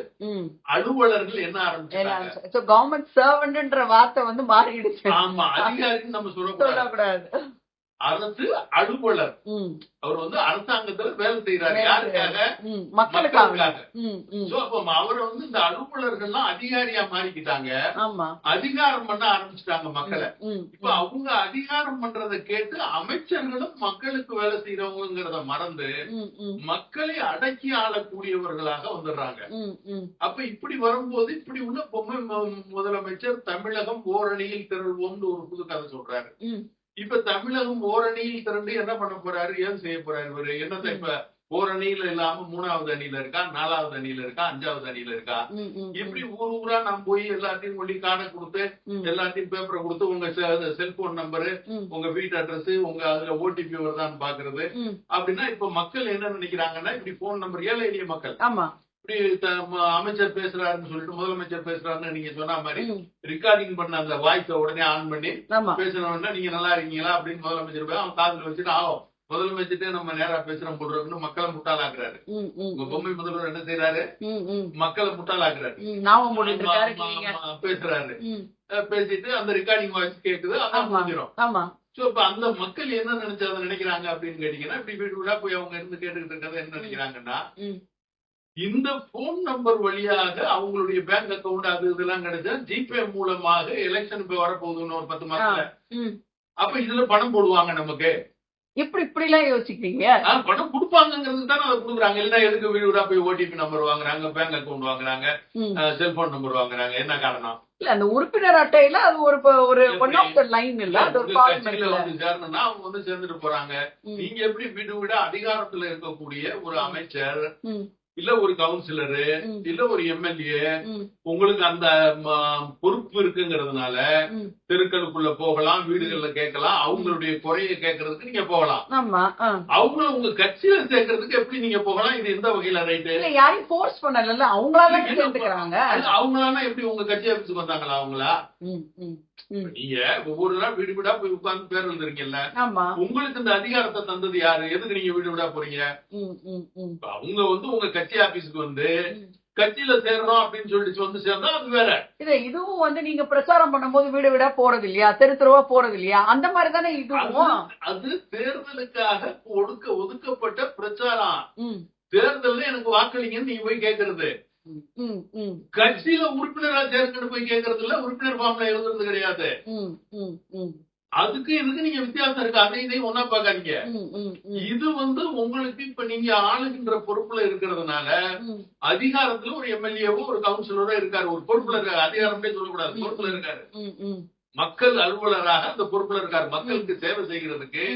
அலுவலர்கள் என்ன ஆரம்பிச்சாங்க. கவர்மெண்ட் சர்வன்ட்ன்ற வார்த்தை வந்து மாறிடுச்சு. ஆமா, அதிகாரின்னு நம்ம சொல்லக்கூடாது. அரசு அலுவலர். அவர் வந்து அரசாங்கத்துல வேலை செய்யறாரு. யாருக்காக? மக்களுக்காக. அவரை வந்து இந்த அலுவலர்கள்லாம் அதிகாரியா மாறிக்கிட்டாங்க, அதிகாரம் பண்ண ஆரம்பிச்சுட்டாங்க மக்களை. இப்ப அவங்க அதிகாரம் பண்றதை கேட்டு அமைச்சர்களும் மக்களுக்கு வேலை செய்யறவங்கிறத மறந்து மக்களை அடக்கி ஆளக்கூடியவர்களாக வந்துடுறாங்க. அப்ப இப்படி வரும்போது இப்படி உள்ள பொம்மை முதலமைச்சர் தமிழகம் ஓரணியில் திரள்வோம்னு ஒரு புது கதை சொல்றாரு. இப்ப தமிழகம் ஓரணியில் திரண்டு என்ன பண்ண போறாரு, ஏன் செய்ய போறாரு இவரு? என்னத்தை இப்ப ஓரணியில இல்லாம 3வது அணியில இருக்கா, 4வது அணியில இருக்கா, 5வது அணியில இருக்கா? இப்படி ஊரா நான் போய் எல்லாத்தையும் கொண்டு கார்டை கொடுத்து எல்லாத்தையும் பேப்பரை கொடுத்து உங்க செல்போன் நம்பரு, உங்க வீட்டு அட்ரஸ், உங்க அதுல ஓடிபி வருதான்னு பாக்குறது. அப்படின்னா இப்ப மக்கள் என்ன நினைக்கிறாங்கன்னா, இப்படி போன் நம்பர், ஏழை எளிய மக்கள் அமைச்சர் பேசுறாருன்னு சொல்லிட்டு முதலமைச்சர் பேசுறாருன்னு நீங்க சொன்ன மாதிரி ரெக்கார்டிங் பண்ண அந்த வாய்ஸ உடனே ஆன் பண்ணி பேசணும்னா நீங்க நல்லா இருக்கீங்களா அப்படின்னு முதலமைச்சர் போய் அவன் காதுல வச்சுட்டு ஆகும் முதலமைச்சர்ட்டே நம்ம நேரா பேசுறோம் போடுறோம்னு மக்களை முட்டாளாக்குறாரு. உங்க பொம்மை முதல்வர் என்ன செய்யறாரு? மக்களை முட்டாளாக்குறாரு, பேசுறாரு. பேசிட்டு அந்த ரெக்கார்டிங் வாய்ஸ் கேக்குது, அதான் முடிஞ்சிடும். சோ இப்ப அந்த மக்கள் என்ன நினைச்சு அதை நினைக்கிறாங்க அப்படின்னு கேட்டீங்கன்னா, இப்படி வீடு வீடா போய் அவங்க இருந்து கேட்டுக்கிட்டு இருக்கிறத என்ன நினைக்கிறாங்கன்னா, இந்த போன் நம்பர் வழியாக அவங்களுடைய பேங்க் அக்கவுண்ட் அது இதெல்லாம் கிடைச்சா ஜிபே மூலமாக எலெக்ஷன் இப்ப வரப்போகுதுன்னு ஒரு 10 மாசத்துல, அப்ப இதுல பணம் போடுவாங்க நமக்கு. இப்படி எல்லாம் யோசிக்கிறீங்க? பணம் கொடுப்பாங்கிறது தானே அதை கொடுக்குறாங்க. இல்லைன்னா எதுக்கு வீடு வீடா போய் ஓடிபி நம்பர் வாங்குறாங்க, பேங்க் அக்கவுண்ட் வாங்குறாங்க, செல்போன் நம்பர் வாங்குறாங்க? என்ன காரணம்? இல்ல அந்த உறுப்பினர் அட்டையில அது ஒரு ஒன் ஆஃப் தி லைன் இல்ல, அது ஒரு கட்சியில வந்து சேரணும்னா அவங்க வந்து சேர்ந்துட்டு போறாங்க. நீங்க எப்படி வீடு வீடா அதிகாரத்துல இருக்கக்கூடிய ஒரு அமைச்சர் இல்ல ஒரு கவுன்சிலரு இல்ல ஒரு எம்எல்ஏ உங்களுக்கு அந்த பொறுப்பு இருக்குங்கிறதுனால தெருக்களுக்குள்ள போகலாம், வீடுகள்ல கேட்கலாம், அவங்களுடைய குறைய கேட்கறதுக்கு நீங்க போகலாம். அவங்கள உங்க கட்சியில சேர்க்கறதுக்கு எப்படி நீங்க போகலாம்? இது எந்த வகையில ரைட்டு? யாரையும் ஃபோர்ஸ் பண்ணல, அவங்களால சேர்ந்துக்கிறாங்க. அவங்களால எப்படி உங்க கட்சி ஆபீஸுக்கு வந்தாங்களா? அவங்களா? நீங்க ஒவ்வொரு நாள் வீடு வீடா போய் உட்கார்ந்து பேர் எழுதுறீங்கல்ல, உங்களுக்கு இந்த அதிகாரத்தை தந்தது யாரு? எதுக்கு நீங்க வீடு வீடா போறீங்க? அவங்க வந்து உங்க கட்சி ஆபீஸுக்கு வந்து கட்சியில சேரணும் அப்படின்னு சொல்லிட்டு வந்து சேர்ந்தா அது வேற. இதுவும் வந்து நீங்க பிரச்சாரம் பண்ணும்போது வீடு வீடா போறது இல்லையா, தெரு தெருவா போறது இல்லையா, அந்த மாதிரி தானே இதுவும். அது தேர்தலுக்காக ஒதுக்கப்பட்ட பிரச்சாரம். தேர்தல்ல எனக்கு வாக்களிங்கன்னு நீங்க போய் கேக்குறது. கட்சியில உறுப்பினரா சேர்க்கணும் போய் கேக்குறது இல்ல, உறுப்பினர் ஃபார்ம்ல எழுதுறது கிடையாது. அதுக்கு இதுக்கு நீங்க வித்தியாசம் இருக்கு. அதை இதையும் ஒன்னா பாக்காதீங்க. இது உங்களுக்கு இப்ப நீங்க ஆளுகின்ற பொறுப்புல இருக்கிறதுனால அதிகாரத்துல ஒரு எம்எல்ஏவோ ஒரு கவுன்சிலரோ இருக்காரு, ஒரு பொறுப்புல இருக்காரு. அதிகாரமே சொல்லக்கூடாது, பொறுப்புல இருக்காரு. மக்கள் அலுவலராக அந்த பொறுப்புல இருக்காரு, மக்களுக்கு சேவை செய்கிறதுக்கு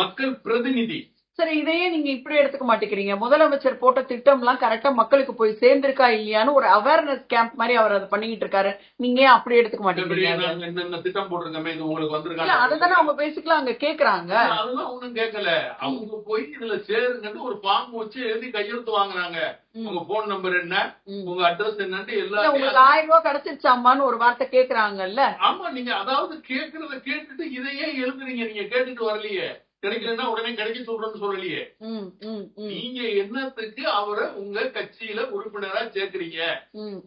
மக்கள் பிரதிநிதி. சரி, இதையே நீங்க இப்படி எடுத்துக்க மாட்டேங்கிறீங்க. முதலமைச்சர் போட்ட திட்டம் எல்லாம் கரெக்டா மக்களுக்கு போய் சேர்ந்திருக்கா இல்லையான்னு ஒரு அவேர்னஸ் கேம்ப் மாதிரி அவர் அதை பண்ணிட்டு இருக்காரு. நீங்க ஏன் அப்படி எடுத்துக்க மாட்டேங்கிறீங்க? என்னென்ன திட்டம் போட்டிருக்கமே இது உங்களுக்கு வந்திருக்காங்க, அதுதானே அவங்க பேசிக்கலாம் அங்க கேக்குறாங்க. அதெல்லாம் ஒண்ணும் கேட்கல. அவங்க போய் இதுல சேருங்கன்னு ஒரு ஃபார்ம் வச்சு எழுதி கையெழுத்து வாங்குறாங்க. உங்க போன் நம்பர் என்ன, உங்க அட்ரஸ் என்னன்னு எல்லாம். உங்களுக்கு 1000 ரூபாய் கிடைச்சிருச்சாமான்னு ஒரு வார்த்தை கேக்குறாங்கல்ல. ஆமா, நீங்க அதாவது கேக்குறத கேட்டுட்டு இதையே எழுதுறீங்க. நீங்க கேட்டுட்டு வரலையே, கிடைக்கலன்னா உடனே கிடைக்க சொல்றேன்னு சொல்லலையே. நீங்க என்னத்துக்கு அவரை உங்க கட்சியில உறுப்பினரா சேர்க்கிறீங்க?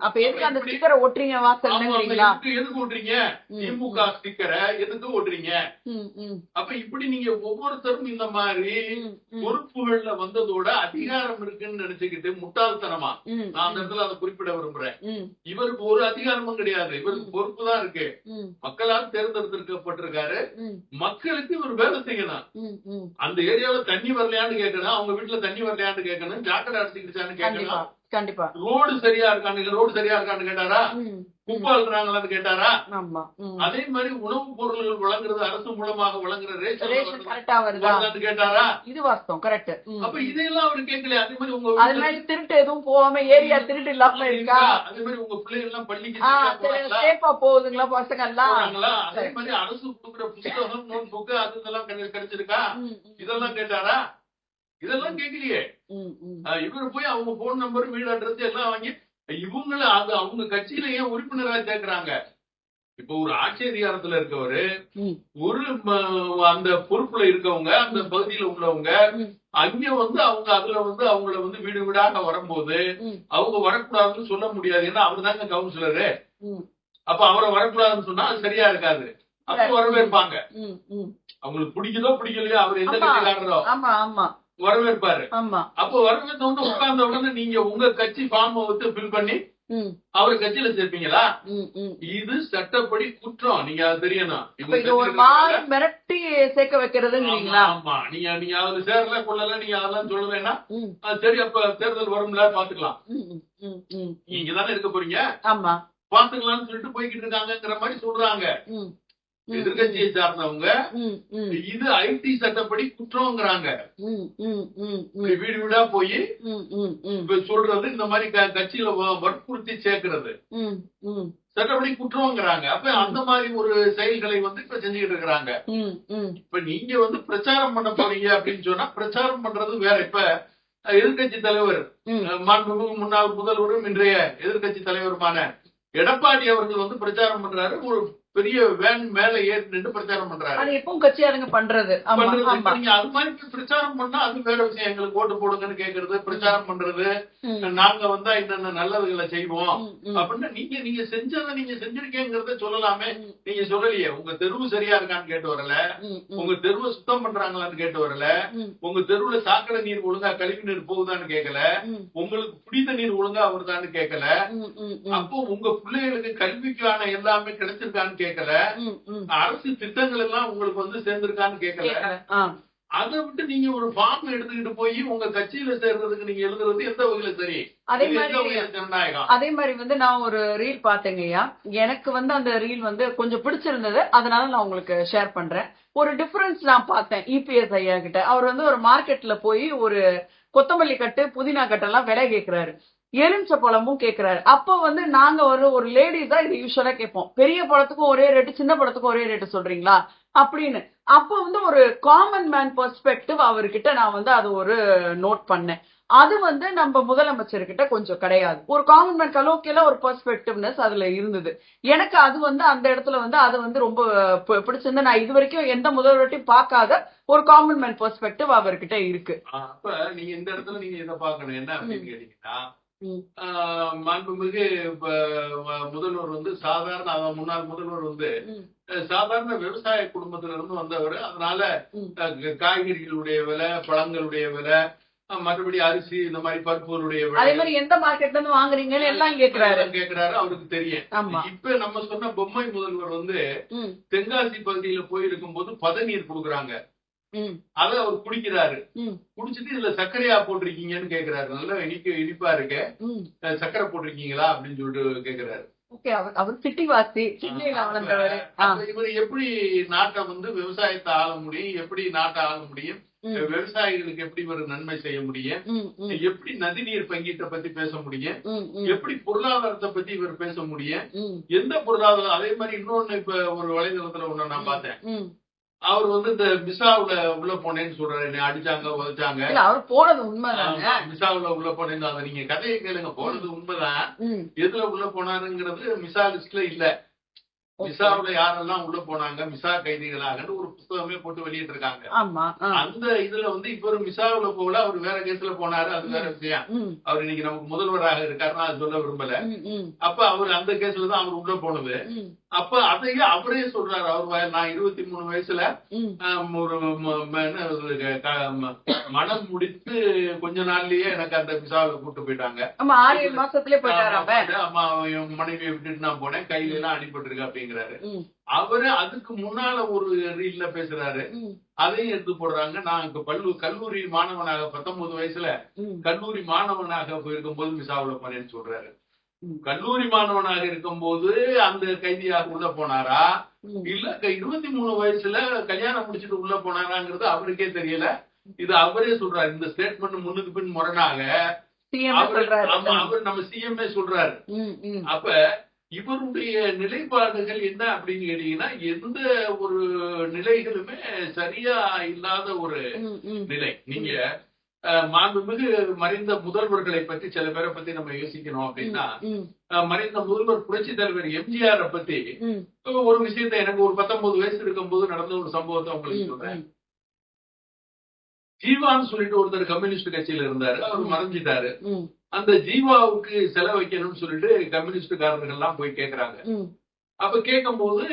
அப்ப எதுக்கு அந்த ஸ்டிக்கரை ஒட்டுறீங்க வாசல்ல? எதுக்கு ஓட்டுறீங்க? திமுக ஸ்டிக்கரை எதுக்கு ஓட்டுறீங்க? அப்ப இப்படி நீங்க ஒவ்வொருத்தரும் இந்த மாதிரி பொறுப்புகள்ல வந்ததோட அதிகாரம் இருக்குன்னு நினைச்சுக்கிட்டு முட்டாள்தனமா, நான் அந்த இடத்துல அதை குறிப்பிட விரும்புறேன். இவருக்கு ஒரு அதிகாரமும் கிடையாது, இவருக்கு பொறுப்பு தான் இருக்கு. மக்களால் தேர்ந்தெடுக்கப்பட்டிருக்காரு, மக்களுக்கு இவர் வேலை செய்யணும். அந்த ஏரியாவில தண்ணி வரலையான்னு கேட்கணும், அவங்க வீட்டுல தண்ணி வரலையான்னு கேட்கணும், ஜாக்கெட் அடிச்சுக்கிச்சான்னு கேட்கணும். கண்டிப்பா ரோடு சரியா இருக்கான்னு கேட்டாரா? குப்பை அழுறாங்களான்னு கேட்டாரா? அதே மாதிரி உணவுப் பொருள்கள் வழங்குறது அரசு மூலமாக வழங்குற ரேஷன் கரெக்டா வருதான்னு கேட்டாரா? இது வாஸ்தவம், கரெக்ட். அப்ப இதையெல்லாம் அவரு கேட்கல. அதே மாதிரி உங்க திருட்டு எதுவும் போகாம ஏரியா திருட்டு இல்லாம இருக்கா? அதே மாதிரி உங்க பிள்ளைகள் எல்லாம் பள்ளிக்கு சேஃபா போகுதுங்களா பசங்க எல்லாம்? அதே மாதிரி அரசு கொடுக்குற புத்தகம், நோட் புக்கு அது இதெல்லாம் கிடைச்சிருக்கா? இதெல்லாம் கேட்டாரா? இதெல்லாம் கேட்கலையே. இவரு போய் அவங்க போன் நம்பர், வீடு அட்ரஸ் எல்லாம் வாங்கி இவங்கள அவங்க கட்சியில ஏன் உறுப்பினரா சேர்க்கிறாங்க? இப்ப ஒரு ஆட்சி அதிகாரத்துல இருக்கவரு, ஒரு அந்த பொறுப்புல இருக்கவங்க, அந்த பகுதியில உள்ளவங்க அங்க அவங்க அதுல அவங்கள வீடு வீடாக வரும்போது அவங்க வரக்கூடாதுன்னு சொல்ல முடியாது. ஏன்னா அவர் தாங்க கவுன்சிலரு. அப்ப அவரை வரக்கூடாதுன்னு சொன்னா அது சரியா இருக்காது. அப்ப வரவேற்பாங்க. அவங்களுக்கு பிடிக்குதோ பிடிக்கலையோ, அவர் எந்த கட்சிக்காரரோ வரவேற்பாரு. அப்போ வரவேற்ற உட்கார்ந்த உடனே நீங்க உங்க கட்சி ஃபார்ம் ஃபில் பண்ணி அவரு கட்சியில சேர்ப்பீங்களா? இது சட்டப்படி குற்றம். நீங்க அது தெரியணும். மிரட்டி சேர்க்க வைக்கிறதுங்களா? ஆமா, நீங்க அதுல சேரல கொள்ளல, நீங்க அதெல்லாம் சொல்லலைன்னா சரி, அப்ப தேர்தல் வரும்ல பாத்துக்கலாம். நீங்க தானே இருக்க போறீங்க, பாத்துக்கலாம்னு சொல்லிட்டு போய்கிட்டு இருக்காங்கிற மாதிரி சொல்றாங்க எதிர்கட்சியை சார்ந்தவங்க. இது ஐடி சட்டப்படி குற்றம்ங்கிறாங்க. வீடு வீடா போய் சொல்றது, இந்த மாதிரி கட்சியில வற்புறுத்தி சேர்க்கிறது சட்டப்படி குற்றம்ங்கிறாங்க. அப்ப அந்த மாதிரி ஒரு செயல்களை இப்ப செஞ்சுக்கிட்டு இருக்கிறாங்க. இப்ப நீங்க பிரச்சாரம் பண்ண போறீங்க அப்படின்னு சொன்னா, பிரச்சாரம் பண்றது வேற. இப்ப எதிர்கட்சி தலைவர், மாண்புமிகு முன்னாள் முதல்வரும் இன்றைய எதிர்கட்சி தலைவருமான எடப்பாடி அவர்கள் பிரச்சாரம் பண்றாரு. ஒரு பெரிய வேன் மேல ஏறி நின்று பிரச்சாரம் பண்றாரு. அது எப்பவும் கட்சியாருங்க பண்றது. நீங்க அது மாதிரி பிரச்சாரம் பண்ணா அது வேற விஷயம். எங்களுக்கு ஓட்டு போடுங்கன்னு கேக்குறது, பிரச்சாரம் பண்றது, நாங்க வந்தா என்னென்ன நல்லதுகளை செய்வோம் அப்படின்னு நீங்க செஞ்சதை நீங்க செஞ்சிருக்கேங்கிறத சொல்லலாமே. நீங்க சொல்லலையே. உங்க தெருவு சரியா இருக்கான்னு கேட்டு வரல, உங்க தெருவை சுத்தம் பண்றாங்களான்னு கேட்டு வரல, உங்க தெருவுல சாக்கடை நீர் ஒழுங்கா, கழிவு நீர் போகுதான்னு கேட்கல, உங்களுக்கு குடித்த நீர் ஒழுங்கா வருதான்னு கேட்கல, அப்போ உங்க பிள்ளைகளுக்கு கல்விக்கான எல்லாமே கிடைச்சிருக்கான்னு கேட்கல, அரசு திட்டங்கள் எல்லாம் உங்களுக்கு சேர்ந்திருக்கான்னு கேட்கல. அதை விட்டு நீங்க ஒரு ஃபார்ம் எடுத்துக்கிட்டு போய் உங்க கட்சியில சேர்றதுக்கு நீங்க எழுதுறது எந்த வகையில சரி? அதே மாதிரி நான் ஒரு ரீல் பாத்தேங்கய்யா. எனக்கு அந்த ரீல் கொஞ்சம் பிடிச்சிருந்தது, அதனால நான் உங்களுக்கு ஷேர் பண்றேன். ஒரு டிஃபரன்ஸ் நான் பார்த்தேன் இபிஎஸ் ஐயா கிட்ட. அவர் ஒரு மார்க்கெட்ல போய் ஒரு கொத்தமல்லி கட்டு, புதினா கட்டெல்லாம் விலை கேட்கிறாரு, எலுமிச்ச பழமும் கேட்கிறாரு. அப்ப நாங்க ஒரு லேடிஸா இது யூஸ்வலா கேட்போம், பெரிய பழத்துக்கும் ஒரே ரேட்டு, சின்ன பழத்துக்கும் ஒரே ரேட்டு சொல்றீங்களா அப்படின்னு. அப்ப ஒரு காமன் மேன் பெர்ஸ்பெக்டிவ் அவர்கிட்ட நான் அது ஒரு நோட் பண்ணேன். அது நம்ம முதலமைச்சர்கிட்ட கொஞ்சம் கிடையாது. ஒரு காமன் மேன் கலோக்கியல ஒரு பெர்ஸ்பெக்டிவ்னஸ் அதுல இருந்தது. எனக்கு அது அந்த இடத்துல அது ரொம்ப பிடிச்சிருந்து. நான் இது வரைக்கும் எந்த முதல்வர்கிட்டையும் பார்க்காத ஒரு காமன் மேன் பெர்ஸ்பெக்டிவ் அவர்கிட்ட இருக்கு. அப்ப நீங்க இந்த இடத்துல நீங்க இதை பார்க்கணும். என்ன அப்படின்னு கேட்டீங்கன்னா, மாண்புமிகு முதல்வர் சாதாரண, முன்னாள் முதல்வர் சாதாரண விவசாய குடும்பத்தில இருந்து வந்தவர். அதனால காய்கறிகளுடைய விலை, பழங்களுடைய விலை, மற்றபடி அரிசி இந்த மாதிரி பருப்புகளுடைய அதே மாதிரி எந்த மார்க்கெட்ல இருந்து வாங்குறீங்கன்னு எல்லாம் கேக்குறாரு. அவருக்கு தெரியும். ஆமா. இப்ப நம்ம சொன்ன பொம்மை முதல்வர் வந்து தென்காசி பகுதியில போயிருக்கும் போது பதநீர் கொடுக்குறாங்க. அத அவர் குடிக்கிறாரு. குடிச்சிட்டு இதுல சர்க்கரையா போட்டிருக்கீங்கன்னு கேக்குறாரு. நல்லா இனிப்பா இருக்க, சர்க்கரை போட்டிருக்கீங்களா அப்படின்னு சொல்லிட்டு கேக்குறாரு. அவர் சிட்டிவாசி, இவர் எப்படி நாட்டை வந்து விவசாயத்தை ஆள முடியும், எப்படி நாட்டை ஆள முடியும், விவசாயிகளுக்கு எப்படி ஒரு நன்மை செய்ய முடியும், எப்படி நதிநீர் பங்கீட்டை பத்தி பேச முடியும், எப்படி பொருளாதாரத்தை பத்தி இவர் பேச முடியும், எந்த பொருளாதாரம். அதே மாதிரி இன்னொன்னு இப்ப ஒரு வலைதளத்துல ஒண்ணு நான் பார்த்தேன். அவர் வந்து இந்த மிசாவுல உள்ள போனேன்னு சொல்றாரு. என்ன அடிச்சாங்க, உதைச்சாங்க. அவர் போனது உண்மைதான். மிசாவுல உள்ள போனேன்னு அதை நீங்க கதையை கேளுங்க. போனது உண்மைதான். எதுல உள்ள போனாருங்கிறது மிசா லிஸ்ட்ல இல்ல. மிசாவுல யாரெல்லாம் உள்ள போனாங்க மிசா கைதிகளாக ஒரு புத்தகமே போட்டு வெளியிட்டு இருக்காங்க. அந்த இதுல வந்து இப்ப மிசாவுல போகல, அவர் வேற கேஸ்ல போனாரு. அது வேற விஷயம். அவர் இன்னைக்கு நமக்கு முதல்வராக இருக்காருன்னா அது சொல்ல விரும்பல. அப்ப அவர் அந்த கேஸ்ல தான் அவர் உள்ள போனது. அப்ப அதையே அவரே சொல்றாரு. அவர் நான் 23 வயசுல ஒரு மனம் முடித்து கொஞ்ச நாள்லயே எனக்கு அந்த விசாவை கூட்டு போயிட்டாங்க. 6 மாசத்துலயே போயிட்டாரு. மனைவியை விட்டுட்டு நான் போனேன், கையில எல்லாம் அடிபட்டு இருக்கு அப்படிங்கிறாரு. அவரு அதுக்கு முன்னால ஒரு ரீல்ல பேசுறாரு. அதையும் எடுத்து போடுறாங்க. நான் இப்ப கல்லூரி மாணவனாக 19 வயசுல கல்லூரி மாணவனாக போயிருக்கும் போது மிசாவுல போனேன்னு சொல்றாரு. கல்லூரி மாணவனாக இருக்கும் போது அந்த கைதியாக உள்ள போனாரா, இல்ல 23 வயசுல கல்யாணம் முடிச்சுட்டு உள்ள போனாராங்கிறது அவருக்கே தெரியல. இது அவரே சொல்றாரு. இந்த ஸ்டேட்மெண்ட் முன்னுக்கு பின் முரணாக அவர் நம்ம சிஎம்ஏ சொல்றாரு. அப்ப இவருடைய நிலைப்பாடுகள் என்ன அப்படின்னு கேட்டீங்கன்னா, எந்த ஒரு நிலைகளுமே சரியா இல்லாத ஒரு நிலை. நீங்க மாண்புமிகு மறைந்த முதல்வர்களை பத்தி சில பேரை பத்தி நம்ம யோசிக்கணும் அப்படின்னா, மறைந்த முதல்வர் புரட்சி தலைவர் எம்ஜிஆர் பத்தி ஒரு விஷயத்த எனக்கு ஒரு 19 வயசு இருக்கும் போது நடந்த ஒரு சம்பவத்தை உங்களுக்கு சொல்றேன். ஜீவான்னு சொல்லிட்டு ஒருத்தர் கம்யூனிஸ்ட் கட்சியில இருந்தாரு. அவர் மறைஞ்சிட்டாரு. அந்த ஜீவாவுக்கு செலவைக்கணும்னு சொல்லிட்டு கம்யூனிஸ்டுக்காரர்கள் எல்லாம் போய் கேக்குறாங்க. அப்ப கேட்கும் போது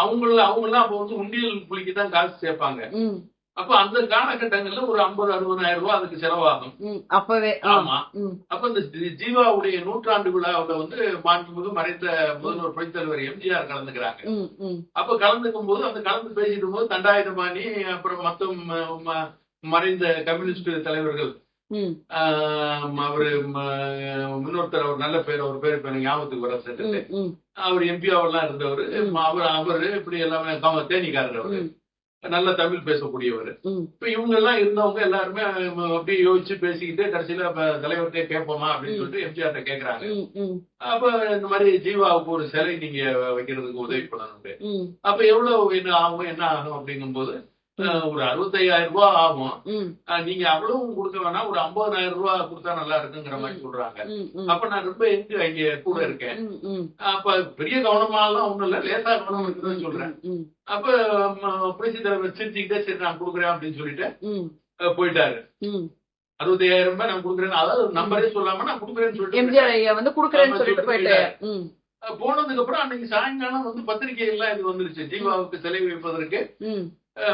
அவங்க எல்லாம் அப்ப வந்து உண்டியல் குளிக்கதான் காசு சேர்ப்பாங்க. அப்ப அந்த காலகட்டங்கள்ல ஒரு 50-60,000 ரூபாய் அதுக்கு செலவாகும். அப்பவே ஆமா. அப்ப இந்த ஜீவாவுடைய 100ஆண்டு விழாவுல வந்து மாண்புமிகு மறைந்த முதல்வர் புரட்சித் தலைவர் எம்ஜிஆர் கலந்துக்கிறாங்க. அப்ப கலந்துக்கும் போது அந்த கலந்து பேசிட்டு போது தண்டாயுதபாணி அப்புறம் மொத்தம் மறைந்த கம்யூனிஸ்ட் தலைவர்கள், அவரு இன்னொருத்தர் அவர் நல்ல பேர், அவர் பேர் இப்ப ஞாபகத்துக்கு வர சென்று அவர் எம்பியாவெல்லாம் இருந்தவர். அவரு இப்படி எல்லாமே தேனிக்காரர், அவரு நல்ல தமிழ் பேசக்கூடியவர். இப்ப இவங்க எல்லாம் இருந்தவங்க எல்லாருமே அப்படியே யோசிச்சு பேசிக்கிட்டு கடைசியில தலைவர்கிட்ட கேட்போமா அப்படின்னு சொல்லிட்டு எம்ஜிஆர்ட்ட கேக்குறாங்க. அப்ப இந்த மாதிரி ஜீவாவுக்கு ஒரு சிலை நீங்க வைக்கிறதுக்கு உதவி பண்ணணும். அப்ப எவ்வளவு என்ன ஆகும் அப்படிங்கும் போது ஒரு 65,000 ரூபாய் ஆகும். நீங்க அவ்வளவு கொடுக்க வேணா, ஒரு 50,000 ரூபாய் கொடுத்தா நல்லா இருக்குங்கிற மாதிரி சொல்றாங்க. அப்ப நான் ரொம்ப இங்க கூட இருக்கேன். அப்ப பெரிய கவனமாலாம் ஒண்ணும் இல்ல, லேசா கவனம் இருக்குன்னு சொல்றேன். அப்ப புரட்சி தலைவர் சிரிச்சுக்கிட்டே சரி நான் கொடுக்குறேன் அப்படின்னு சொல்லிட்டு போயிட்டாரு. 65,000 ரூபாய் நான் கொடுக்குறேன், அதாவது நம்பரே சொல்லாம நான் கொடுக்குறேன்னு சொல்லிட்டு போயிட்டாரு. போனதுக்கு அப்புறம் அன்னைக்கு சாயங்காலம் வந்து பத்திரிகை எல்லாம் இது வந்துருச்சு. ஜீவாவுக்கு சிலை வைப்பதற்கு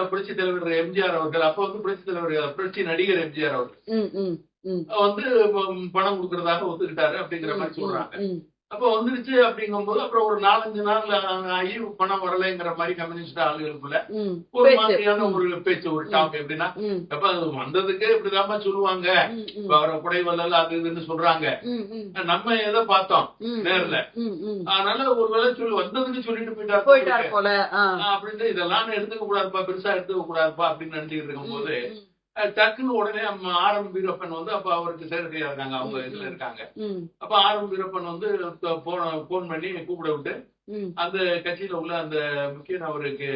புரட்சி தலைவர் எம்ஜிஆர் அவர்கள், அப்ப வந்து புரட்சி தலைவர் புரட்சி நடிகர் எம்ஜிஆர் அவர்கள் வந்து பணம் கொடுக்கறதாக ஒத்துக்கிட்டாரு அப்படிங்கிற மாதிரி சொல்றாங்க. அப்ப வந்துருச்சு அப்படிங்கும் போது அப்புறம் ஒரு 4-5 நாள் ஆகி பணம் வரலைங்கிற மாதிரி கம்யூனிஸ்ட் ஆளுகளுக்குள்ள ஒரு மாதிரியான ஒரு பேச்சு, ஒரு டாப். எப்படின்னா, அப்ப அது வந்ததுக்கு இப்படிதாம சொல்லுவாங்க, அவரை குடைவல்லல் அது இதுன்னு சொல்றாங்க. நம்ம எதை பார்த்தோம் நேர்ல, அதனால ஒருவேளை சொல்லி வந்ததுன்னு சொல்லிட்டு போயிட்டாரு போல அப்படின்னு, இதெல்லாம் எடுத்துக்க கூடாதுப்பா, பெருசா எடுத்துக்க கூடாதுப்பா அப்படின்னு நினைச்சுக்கிட்டு இருக்கும் போது டக்குன்னு உடனே ஆர்.எம். வீரப்பன் வந்து அப்ப அவருக்கு செக்ரட்டரியா இருக்காங்க, அவங்க இதுல இருக்காங்க. அப்ப ஆர்.எம். வீரப்பன் வந்து போன் பண்ணி கூப்பிட விட்டு அந்த கட்சியில உள்ள அந்த முக்கிய அவருக்கு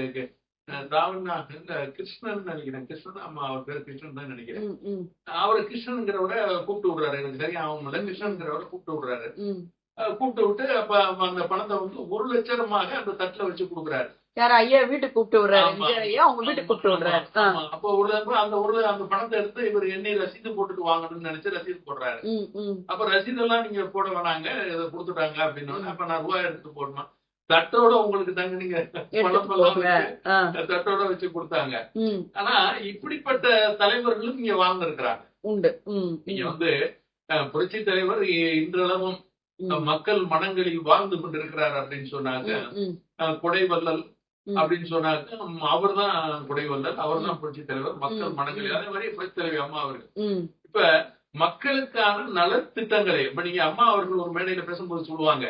கிருஷ்ணன் நினைக்கிறேன், கிருஷ்ணன், ஆமா அவர் பேர் கிருஷ்ணன் தான் நினைக்கிறேன். அவரை கிருஷ்ணன்கிறவரை கூப்பிட்டு விடுறாரு. எனக்கு சரியா அவங்க கிருஷ்ணன்கிறவரை கூப்பிட்டு விடுறாரு. கூப்பிட்டு விட்டு அப்ப அந்த பணத்தை வந்து 1 லட்சமாக அந்த தட்டுல வச்சு கொடுக்குறாரு. ஐயா வீட்டுக்கு கூப்பிட்டு விடுறாரு, அவங்க வீட்டுக்கு கூப்பிட்டு விடுறாரு. அப்ப அந்த பணத்தை எடுத்து இவர் எண்ணி ரசீது போட்டுட்டு வாங்கணும்னு நினைச்சு ரசீது போடுறாரு. அப்ப ரசீதெல்லாம் நீங்க போட வேணாங்க, இதை கொடுத்துட்டாங்க அப்படின்னு. அப்ப நான் ரூபாய் எடுத்து போடணும். தட்டோட உங்களுக்கு தாங்க நீங்க பழமெல்லாம் வச்சு தட்டோட வச்சு கொடுத்தாங்க. ஆனா இப்படிப்பட்ட தலைவர்களும் இங்க வாழ்ந்திருக்கிறாங்க. உண்டு. நீங்க வந்து புரட்சி தலைவர் இன்றளவும் மக்கள் மனங்களில் வாழ்ந்து கொண்டிருக்கிறார் அப்படின்னு சொன்னாங்க. கொடைவள்ளல் அப்படின்னு சொன்னாங்க. அவர் தான் கொடைவள்ளல், அவர் தான் புரட்சி தலைவர், மக்கள் மனங்களில். அதே மாதிரி புரட்சி தலைவர் அம்மா அவர்கள் இப்ப மக்களுக்கான நலத்திட்டங்களை இப்ப நீங்க அம்மா அவர்கள் ஒரு மேடையில பேசும்போது சொல்லுவாங்க,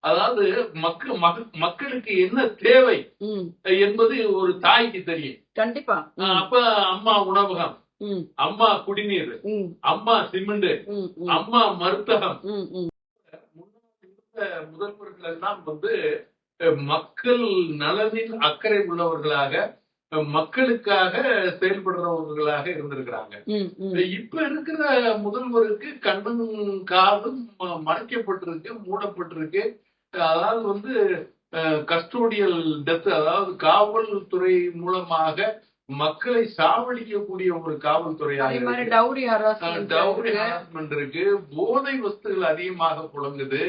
அதாவது மக்களுக்கு என்ன தேவை என்பது ஒரு தாய்க்கு தெரியும். கண்டிப்பா. அப்ப அம்மா உணவகம், அம்மா குடிநீர், அம்மா சிமெண்ட், அம்மா மருத்துவம். முதல்வர்கள் எல்லாம் வந்து மக்கள் நலனில் அக்கறை உள்ளவர்களாக, மக்களுக்காக செயல்படுறவர்களாக இருந்திருக்கிறாங்க. இப்ப இருக்கிற முதல்வருக்கு கண்ணும் காதும் மறைக்கப்பட்டிருக்கு, மூடப்பட்டிருக்கு. அதாவது வந்து கஸ்டோடியல் டெத், அதாவது காவல்துறை மூலமாக மக்களை சாவடிக்கக்கூடிய ஒரு காவல்துறையாக டவுரி ஹராஸ்மெண்ட் இருக்கு. போதை வஸ்துகள் அதிகமாக புழங்குது.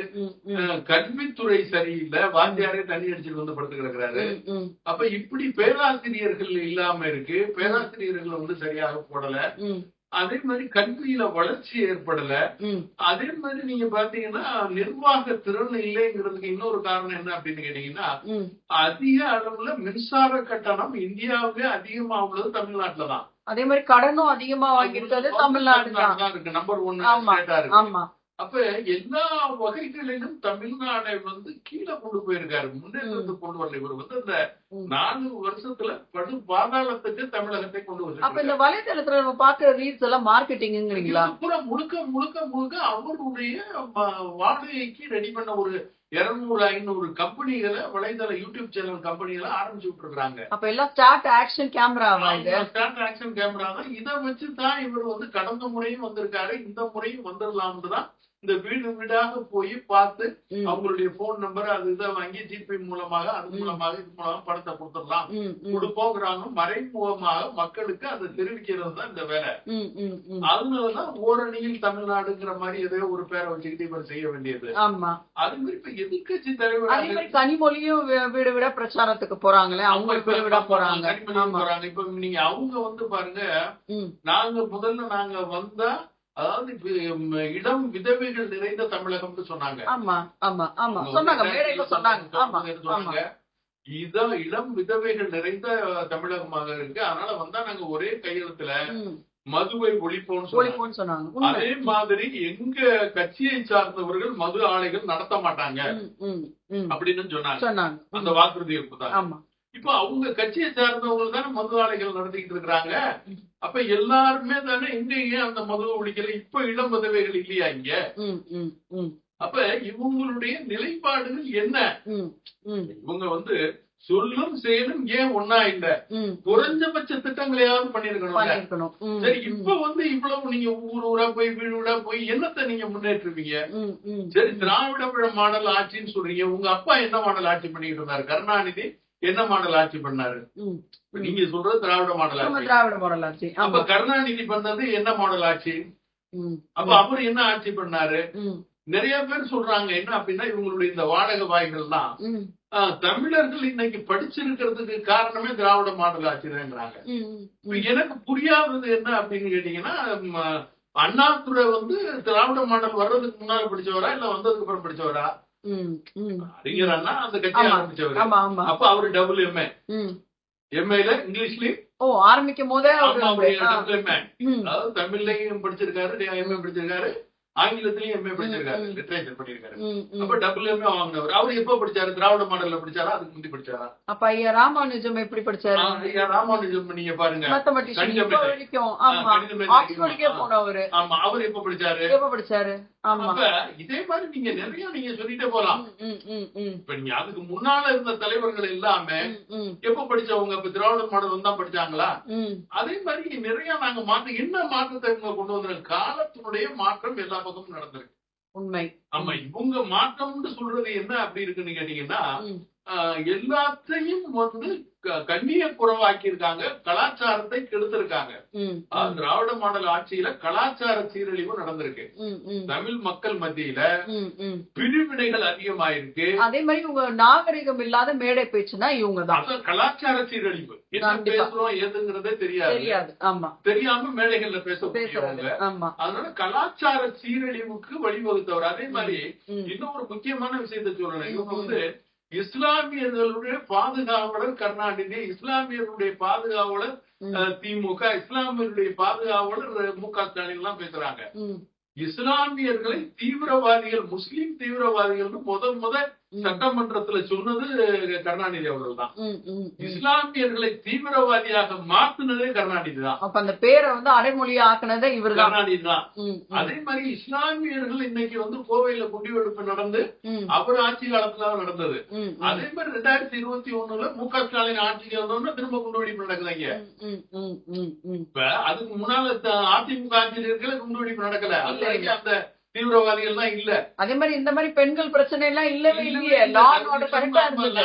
கல்வித்துறை சரியில்லை. வாத்தியாரே தண்ணி அடிச்சுட்டு வந்து படுத்து கிடக்குறாரு. அப்ப இப்படி பேராசிரியர்கள் இல்லாம இருக்கு. பேராசிரியர்கள் வந்து சரியாக போடல. அதே மாதிரி கல்வியில வளர்ச்சி ஏற்படல. அதே மாதிரி நீங்க பாத்தீங்கன்னா நிர்வாக திறன் இல்லைங்கிறதுக்கு இன்னொரு காரணம் என்ன அப்படின்னு கேட்டீங்கன்னா, அதிக அளவுல மின்சார கட்டணம் இந்தியாவுக்கு அதிகமா உள்ளது தமிழ்நாட்டுல தான். அதே மாதிரி கடனும் அதிகமா வாங்கியிருக்கிறது தமிழ்நாடு தான் இருக்கு. நம்பர் 1 ஸ்டேட்டா இருக்கு. அப்ப எல்லா வகைகளிலும் தமிழ்நாடை வந்து கீழே கொண்டு போயிருக்காரு, முன்னேற்றத்துக்கு கொண்டு வரல. இவர் வந்து அந்த 4 வருஷத்துல படு பாதாளத்துக்கு தமிழகத்தை கொண்டு வந்து. அப்ப இந்த வலைதளத்துல நம்ம பாக்குற ரீல்ஸ் எல்லாம் மார்க்கெட்டிங்கிறீங்களா? பூரா முழுக்க முழுக்க முழுக்க அவருடைய வாடகைக்கு ரெடி பண்ண ஒரு 200-500 கம்பெனிகளை, வலைதள யூடியூப் சேனல் கம்பெனிகளை ஆரம்பிச்சு விட்டுருக்காங்க. அப்ப எல்லாம் ஸ்டார்ட் ஆக்ஷன் கேமரா தான். இதை வச்சுதான் இவர் வந்து கடந்த முறையும் வந்திருக்காரு, இந்த முறையும் வந்துடலாம்னு தான் இந்த வீடு வீடாக போய் பார்த்து அவங்களுடைய போன் நம்பர் அது இதை வாங்கி ஜிபே மூலமாக அது மூலமாக இது மூலமாக பணத்தை கொடுத்துடலாம் கொடுப்போங்கிறாங்க. மறைமுகமாக மக்களுக்கு அதை தெரிவிக்கிறது தான் இந்த வேலை. அதனாலதான் ஓரணியில் தமிழ்நாடுங்கிற மாதிரி ஏதோ ஒரு பேரை வச்சுக்கிட்டு இவர் செய்ய வேண்டியது. அது மாதிரி இப்ப எதிர்கட்சி தலைவர் கனிமொழியும் வீடு விட பிரச்சாரத்துக்கு போறாங்களே, அவங்க வீடு விட போறாங்க. இப்ப நீங்க அவங்க வந்து பாருங்க, முதல்ல நாங்க வந்தா அதாவது இளம் விதவைகள் நிறைந்த தமிழகம்னு சொன்னாங்க. இதான் இளம் விதவைகள் நிறைந்த தமிழகமாக இருக்கு. அதனால வந்தா நாங்க ஒரே கையெழுத்துல மதுவை ஒழிப்போம்னு சொன்னாங்க. அதே மாதிரி எங்க கட்சியை சார்ந்தவர்கள் மது ஆலைகள் நடத்த மாட்டாங்க அப்படின்னு சொன்னாங்க. அந்த வாக்குறுதியை கொடுத்தாங்க. இப்ப அவங்க கட்சியை சார்ந்தவங்க தானே மது ஆலைகள் நடத்திக்கிட்டு இருக்கிறாங்க. அப்ப எல்லாருமே தானே இங்க அந்த மதுவை ஒழிக்கல. இப்ப இளம் விதவைகள் இல்லையா இங்க? அப்ப இவங்களுடைய நிலைப்பாடுகள் என்ன? இவங்க வந்து சொல்லும் செயலும் ஏன் ஒன்னா இல்ல? குறைஞ்சபட்ச திட்டங்களையாவது பண்ணிருக்கணும். சரி, இப்ப வந்து இவ்வளவு நீங்க ஊரா போய் வீடு வீடா போய் என்னத்தை நீங்க முன்னேற்றுவீங்க? சரி, திராவிட மாடல் ஆட்சின்னு சொல்றீங்க. உங்க அப்பா என்ன மாடல் ஆட்சி பண்ணிட்டு இருந்தாரு? கருணாநிதி என்ன மாடல் ஆட்சி பண்ணாரு? நீங்க சொல்றது திராவிட மாடல் ஆட்சி. அப்ப கருணாநிதி பண்ணது என்ன மாடல் ஆட்சி? அப்ப அவரு என்ன ஆட்சி பண்ணாரு? நிறைய பேர் சொல்றாங்க என்ன அப்படின்னா, இவங்களுடைய இந்த வாடகை வாய்கள் தான் தமிழர்கள் இன்னைக்கு படிச்சிருக்கிறதுக்கு காரணமே திராவிட மாடல் ஆட்சி தான்ங்கிறாங்க. எனக்கு புரியாதது என்ன அப்படின்னு கேட்டீங்கன்னா, அண்ணாதுரை வந்து திராவிட மாடல் வர்றதுக்கு முன்னால படிச்சவரா இல்ல வந்ததுக்கு அப்புறம் படிச்சவரா? அறிஞர் அந்த கட்சி ஆரம்பிச்சவரு. அப்ப அவரு டபுள் எம்ஏல இங்கிலீஷ்லயும் ஆரம்பிக்கும் போதே டபுள் எம்ஏ, அதாவது தமிழ்லயும் படிச்சிருக்காரு, எம்ஏ படிச்சிருக்காரு, ஆங்கிலத்திலயும் எம்ஏ படிச்சிருக்காரு, லிட்டரேச்சர் பண்ணிருக்காரு. அப்ப டபுள் எம்ஏ வாங்கினவர். அவரு எப்ப படிச்சாரு? திராவிட மாடல்ல படிச்சாரா, அதுக்கு முந்தி படிச்சாரா? அப்ப ஐயா ராமானுஜம் எப்படி படிச்சாரு? ஐயா ராமானுஜம் நீங்க பாருங்க, அவர் எப்ப படிச்சாரு? அப்ப இதே மாதிரி நீங்க நிறைய நீங்க சொல்லிட்டே போலாம். இப்ப நீங்க அதுக்கு முன்னால இருந்த தலைவர்கள் எல்லாமே எப்ப படிச்சவங்க? இப்ப திராவிட மாடல் வந்தா படிச்சாங்களா? அதே மாதிரி நிறைய நாங்க என்ன மாற்றத்தை கொண்டு வந்திருக்கோம். காலத்தினுடைய மாற்றம் எல்லா பக்கமும் நடந்திருக்கு. உண்மை. ஆமா, இவங்க மாற்றம்னு சொல்றது என்ன அப்படி இருக்குன்னு கேட்டீங்கன்னா, எல்லாத்தையும் வந்து கண்ணிய குறைவாக்கி இருக்காங்க, கலாச்சாரத்தை கெடுத்திருக்காங்க. திராவிட மாடல் ஆட்சியில கலாச்சார சீரழிவு நடந்திருக்கு. தமிழ் மக்கள் மத்தியில பிரிவினைகள் அதிகமாயிருக்கு. அதே மாதிரி உங்க நாகரிகம் இல்லாத மேடை பேச்சுன்னா இவங்கதான் கலாச்சார சீரழிவு. என்ன பேசுறோம் ஏதுங்கிறதே தெரியாது. தெரியாம மேடைகள்ல பேசுறவங்க. அதனால கலாச்சார சீரழிவுக்கு வழிவகுத்தவர். அதே மாதிரி இன்னொரு முக்கியமான விஷயத்த சொல்லணும். இவங்க வந்து இஸ்லாமியர்களுடைய பாதுகாவலர் கருணாநிதி, இஸ்லாமியர்களுடைய பாதுகாவலர் திமுக, இஸ்லாமியர்களுடைய பாதுகாவலர் மு.க. ஸ்டாலின் எல்லாம் பேசுறாங்க. இஸ்லாமியர்களை தீவிரவாதிகள், முஸ்லிம் தீவிரவாதிகள் முத சட்டமன்றத்துல சொன்னது கருணாநிதி அவர்கள் தான். இஸ்லாமியர்களை தீவிரவாதியாக மாத்துனதே கருணாநிதி தான். அப்ப அந்த பேரை வந்து அடைமொழியா ஆக்குனதே இவர் கருணாநிதி தான். அதே மாதிரி இஸ்லாமியர்கள் இன்னைக்கு வந்து கோவையில குடிவெடுப்பு நடந்து அவர் ஆட்சி காலத்துல நடந்தது. அதே மாதிரி 2021 மு.க. ஸ்டாலின் ஆட்சிக்கு வந்தோம்னா திரும்ப குண்டுவெடிப்பு நடக்குதுங்க. இப்ப அதுக்கு முன்னால அதிமுக ஆட்சியில் இருக்கல குண்டுவெடிப்பு நடக்கல. அந்த தீவிரவாதிகள் எல்லாம் இல்ல. அதே மாதிரி இந்த மாதிரி பெண்கள் பிரச்சனை எல்லாம் இல்லவே இல்லையே. சரியா இருந்தது.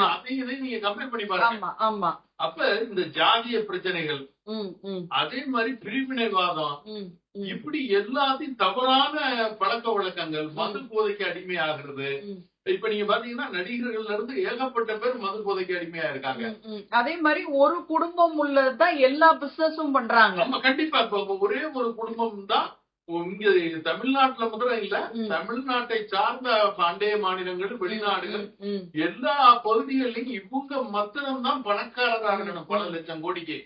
அதையும் நீங்க கம்பேர் பண்ணி பாருங்க. அப்ப இந்த ஜாதிய பிரச்சனைகள், அதே மாதிரி பிரிவினைவாதம், இப்படி எல்லாத்தையும் தவறான பழக்க வழக்கங்கள், மது போதைக்கு அடிமையாகிறது. இப்ப நீங்க பாத்தீங்கன்னா நடிகர்கள்ல இருந்து ஏகப்பட்ட பேர் மது போதைக்கு அடிமையா இருக்காங்க. அதே மாதிரி ஒரு குடும்பம் உள்ளதுதான் எல்லா பிசினஸும் பண்றாங்க. நம்ம கண்டிப்பா இப்ப ஒரே ஒரு குடும்பம் தான் இங்க தமிழ்நாட்டுல முதல்ல இல்ல, தமிழ்நாட்டை சார்ந்த அண்டைய மாநிலங்கள், வெளிநாடுகள், எல்லா பகுதிகளிலும் இவங்க மாத்திரம் தான் பணக்காரராக இருக்கணும். பல லட்சம் கோடிக்கு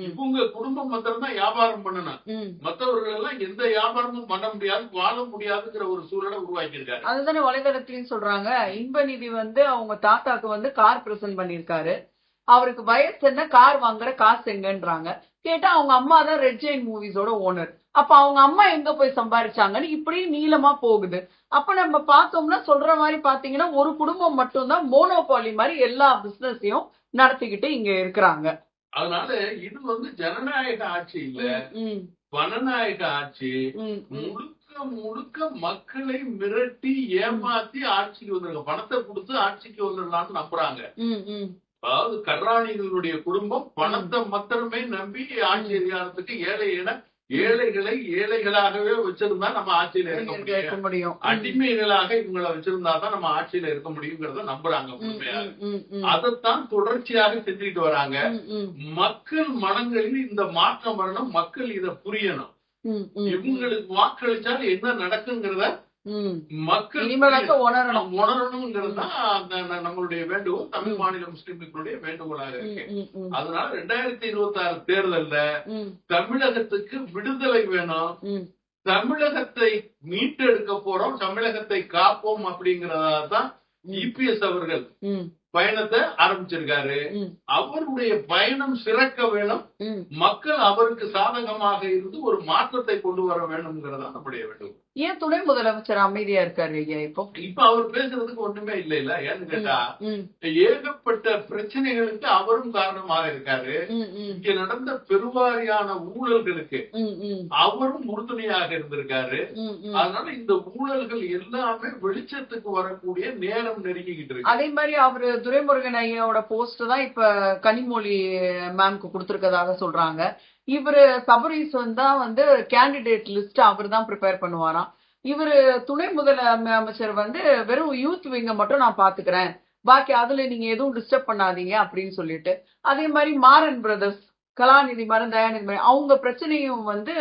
இவங்க குடும்பம் மாத்திரம் தான் வியாபாரம் பண்ணணும். மற்றவர்கள் எல்லாம் எந்த வியாபாரமும் பண்ண முடியாது, வாழ முடியாதுங்கிற ஒரு சூழலை உருவாக்கி இருக்காரு. அதுதானே வலைதளத்திலும் சொல்றாங்க. இன்பநிதி வந்து அவங்க தாத்தாக்கு வந்து கார் பிரசன்ட் பண்ணிருக்காரு. அவருக்கு வயசு என்ன, கார் வாங்குற காசு எங்கன்றாங்க. கேட்டா அவங்க அம்மா தான் ரெட் ஜெயின் மூவிஸோட ஓனர். அப்ப அவங்க அம்மா எங்க போய் சம்பாரிச்சாங்கன்னு இப்படி நீளமா போகுது. அப்ப நம்ம பார்த்தோம்னா சொல்ற மாதிரி பாத்தீங்கன்னா ஒரு குடும்பம் மட்டும்தான் மோனோபாலி மாதிரி எல்லா பிசினஸையும் நடத்திக்கிட்டு இங்க இருக்கிறாங்க. அதனால இது வந்து ஜனநாயக ஆட்சி இல்ல, பணநாயக ஆட்சி. முழுக்க மக்களை மிரட்டி ஏமாத்தி ஆட்சிக்கு வந்துருங்க, பணத்தை கொடுத்து ஆட்சிக்கு வந்துடலாம்னு நம்புறாங்க. அதாவது கருணாநிதிகளுடைய குடும்பம் பணத்தை மாத்திரமே நம்பி ஆட்சி அதிகாரத்துக்கு ஏழைகளை ஏழைகளாகவே வச்சிருந்தா நம்ம ஆட்சியில இருக்க முடியும். அடிமைகளாக இவங்களை வச்சிருந்தா தான் நம்ம ஆட்சியில இருக்க முடியுங்கிறத நம்புறாங்க. அதைத்தான் தொடர்ச்சியாக செஞ்சுட்டு வராங்க. மக்கள் மனங்களில் இந்த மாற்றம் வரணும், மக்கள் இதை புரியணும். இவங்களுக்கு வாக்களிச்சால் என்ன நடக்குங்கிறத மக்கள் உணரணுங்கிறது நம்மளுடைய வேண்டுகோள், தமிழ் மாநில முஸ்லிம்களுடைய வேண்டுகோளாக இருக்கு. அதனால 2026 தேர்தல்ல தமிழகத்துக்கு விடுதலை வேணும், தமிழகத்தை மீட்டெடுக்க போறோம், தமிழகத்தை காப்போம் அப்படிங்கறதான் இபிஎஸ் அவர்கள் பயணத்தை ஆரம்பிச்சிருக்காரு. அவருடைய பயணம் சிறக்க வேணும், மக்கள் அவருக்கு சாதகமாக இருந்து ஒரு மாற்றத்தை கொண்டு வர வேணும்ங்கிறதா நம்முடைய வேண்டும். ஏன் துணை முதலமைச்சர் அமைதியா இருக்காரு ஐயா? இப்ப அவர் பேசுறதுக்கு ஒண்ணுமே இல்ல. ஏன்னு கேட்டா ஏகப்பட்ட பிரச்சனைகளுக்கு அவரும் காரணமாக இருக்காரு. இங்க நடந்த பெருவாரியான ஊழல்களுக்கு அவரும் உறுதுணையாக இருந்திருக்காரு. அதனால இந்த ஊழல்கள் எல்லாமே வெளிச்சத்துக்கு வரக்கூடிய நேரம் நெருங்கிக்கிட்டு இருக்கு. அதே மாதிரி அவரு துரைமுருகன் ஐயாவோட போஸ்ட் தான் இப்ப கனிமொழி மேம்க்கு கொடுத்திருக்கதாக சொல்றாங்க. இவரு சபரீசன் தான் வந்து கேண்டிடேட் லிஸ்ட் அவர் தான் ப்ரிப்பேர் பண்ணுவாராம். இவரு துணை முதலமைச்சர் வந்து வெறும் யூத் விங்க மட்டும் நான் பாத்துக்கிறேன், பாக்கி அதுல நீங்க எதுவும் டிஸ்டர்ப் பண்ணாதீங்க அப்படின்னு சொல்லிட்டு. அதே மாதிரி மாறன் பிரதர்ஸ், கலாநிதி மாறன், தயாநிதி மாறன், அவங்க பிரச்சனையும் வந்து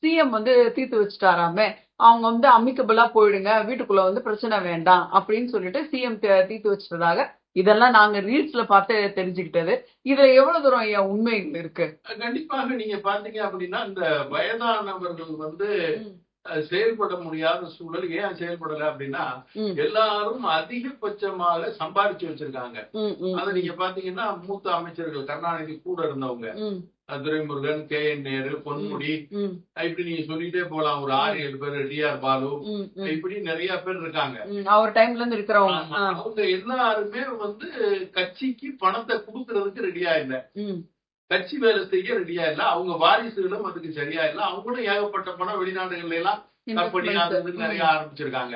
சிஎம் வந்து தீர்த்து வச்சுட்டாராமே. அவங்க வந்து அமிக்கபிளா போயிடுங்க, வீட்டுக்குள்ள வந்து பிரச்சனை வேண்டாம் அப்படின்னு சொல்லிட்டு சிஎம் தீர்த்து வச்சுட்டதாக இதெல்லாம் நாங்க ரீல்ஸ்ல பார்த்து தெரிஞ்சுக்கிட்டது. இதுல எவ்வளவு தூரம் உண்மை இருக்கு? கண்டிப்பாக நீங்க பாத்தீங்க அப்படின்னா இந்த வயதானவர்கள் வந்து செயல்பட முடியாத சூழல். ஏன் செயல்படல அப்படின்னா எல்லாரும் அதிகபட்சமாக சம்பாதிச்சு வச்சிருக்காங்க. அதை நீங்க பாத்தீங்கன்னா மூத்த அமைச்சர்கள் கருணாநிதி கூட இருந்தவங்க, துரைமுருகன், KN நேரு, பொன்முடி, இப்படி நீங்க சொல்லிட்டே போலாம். ஒரு 6-7 பேர், DR பாலு, இப்படி நிறைய பேர் இருக்காங்க. அவர் டைம்ல இருந்து இருக்கிறவங்க. அவங்க எல்லாருமே வந்து கட்சிக்கு பணத்தை கொடுக்கறதுக்கு ரெடியா இல்ல, கட்சி வேலை செய்ய ரெடியா இல்ல, அவங்க வாரிசுகளும் அதுக்கு சரியா இல்ல. அவங்களும் ஏகப்பட்ட பணம் வெளிநாடுகள்ல எல்லாம் கம்பெனி அது நிறைய ஆரம்பிச்சிருக்காங்க.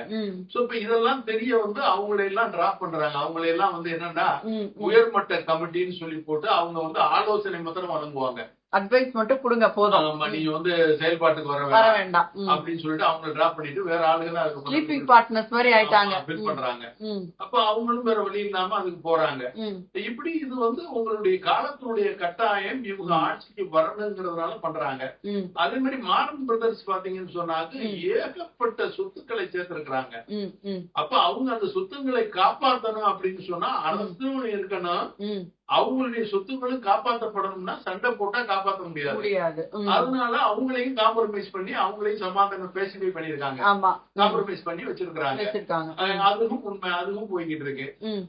சோ இப்ப இதெல்லாம் தெரிய வந்து அவங்களை எல்லாம் டிராப் பண்றாங்க. அவங்களை எல்லாம் வந்து என்னன்னா உயர்மட்ட கமிட்டின்னு சொல்லி போட்டு அவங்க வந்து ஆலோசனை மாத்திரம் வழங்குவாங்க. அட்வைஸ் மட்டும் கொடுங்க போதும், நீங்க வந்து செயல்பாட்டுக்கு வர வேண்டாம் அப்படின்னு சொல்லிட்டு அவங்க டிராப் பண்ணிட்டு வேற ஆளுகளை ஸ்லீப்பிங் பார்ட்னர்ஸ் மாதிரி ஆயிட்டாங்க, பில் பண்றாங்க. அப்ப அவங்களும் வேற வழி இல்லாம அதுக்கு போறாங்க. இப்படி இது வந்து உங்களுடைய காலத்தினுடைய கட்டாயம் இவங்க ஆட்சிக்கு வரணுங்கிறதுனால பண்றாங்க. அதே மாதிரி மாரன் பிரதர்ஸ் பாத்தீங்கன்னு சொன்னாக்க ஏகப்பட்ட சொத்துக்களை சேர்த்திருக்கிறாங்க. அப்ப அவங்க அந்த சொத்துக்களை காப்பாற்றணும் அப்படின்னு சொன்னா அரசும் இருக்கணும், அவங்களுடைய சொத்துக்களும் காப்பாற்றப்படணும்னா சண்டை போட்டா காப்பாற்ற முடியாது. அதனால அவங்களையும் காம்ப்ரமைஸ் பண்ணி அவங்களையும் சமாதானம் பேசிஃபை பண்ணிருக்காங்க, காம்ப்ரமைஸ் பண்ணி வச்சிருக்காங்க. அதுவும் உண்மை, அதுவும் போய்கிட்டு இருக்கு.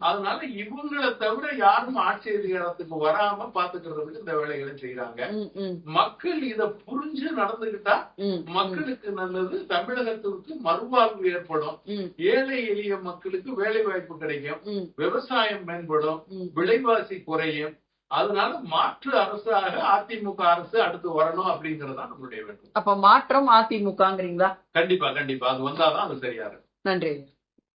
அதனால இவங்களை தவிர யாரும் ஆட்சி அதிகாரத்துக்கு வராம பாத்துக்கிறதுக்கு இந்த வேலைகளை செய்யறாங்க. மக்கள் இத புரிஞ்சு நடந்துகிட்டா மக்களுக்கு நல்லது, தமிழகத்திற்கு மறுவாழ்வு ஏற்படும், ஏழை எளிய மக்களுக்கு வேலை வாய்ப்பு கிடைக்கும், விவசாயம் மேம்படும், விலைவாசி குறையும். அதனால மாற்று அரசாக அதிமுக அரசு அடுத்து வரணும் அப்படிங்கறதுதான் நம்மளுடைய வேண்டும். அப்ப மாற்றம் அதிமுகங்கிறீங்களா? கண்டிப்பா கண்டிப்பா, அது வந்தாதான் அது சரியா இருக்கும். நன்றி.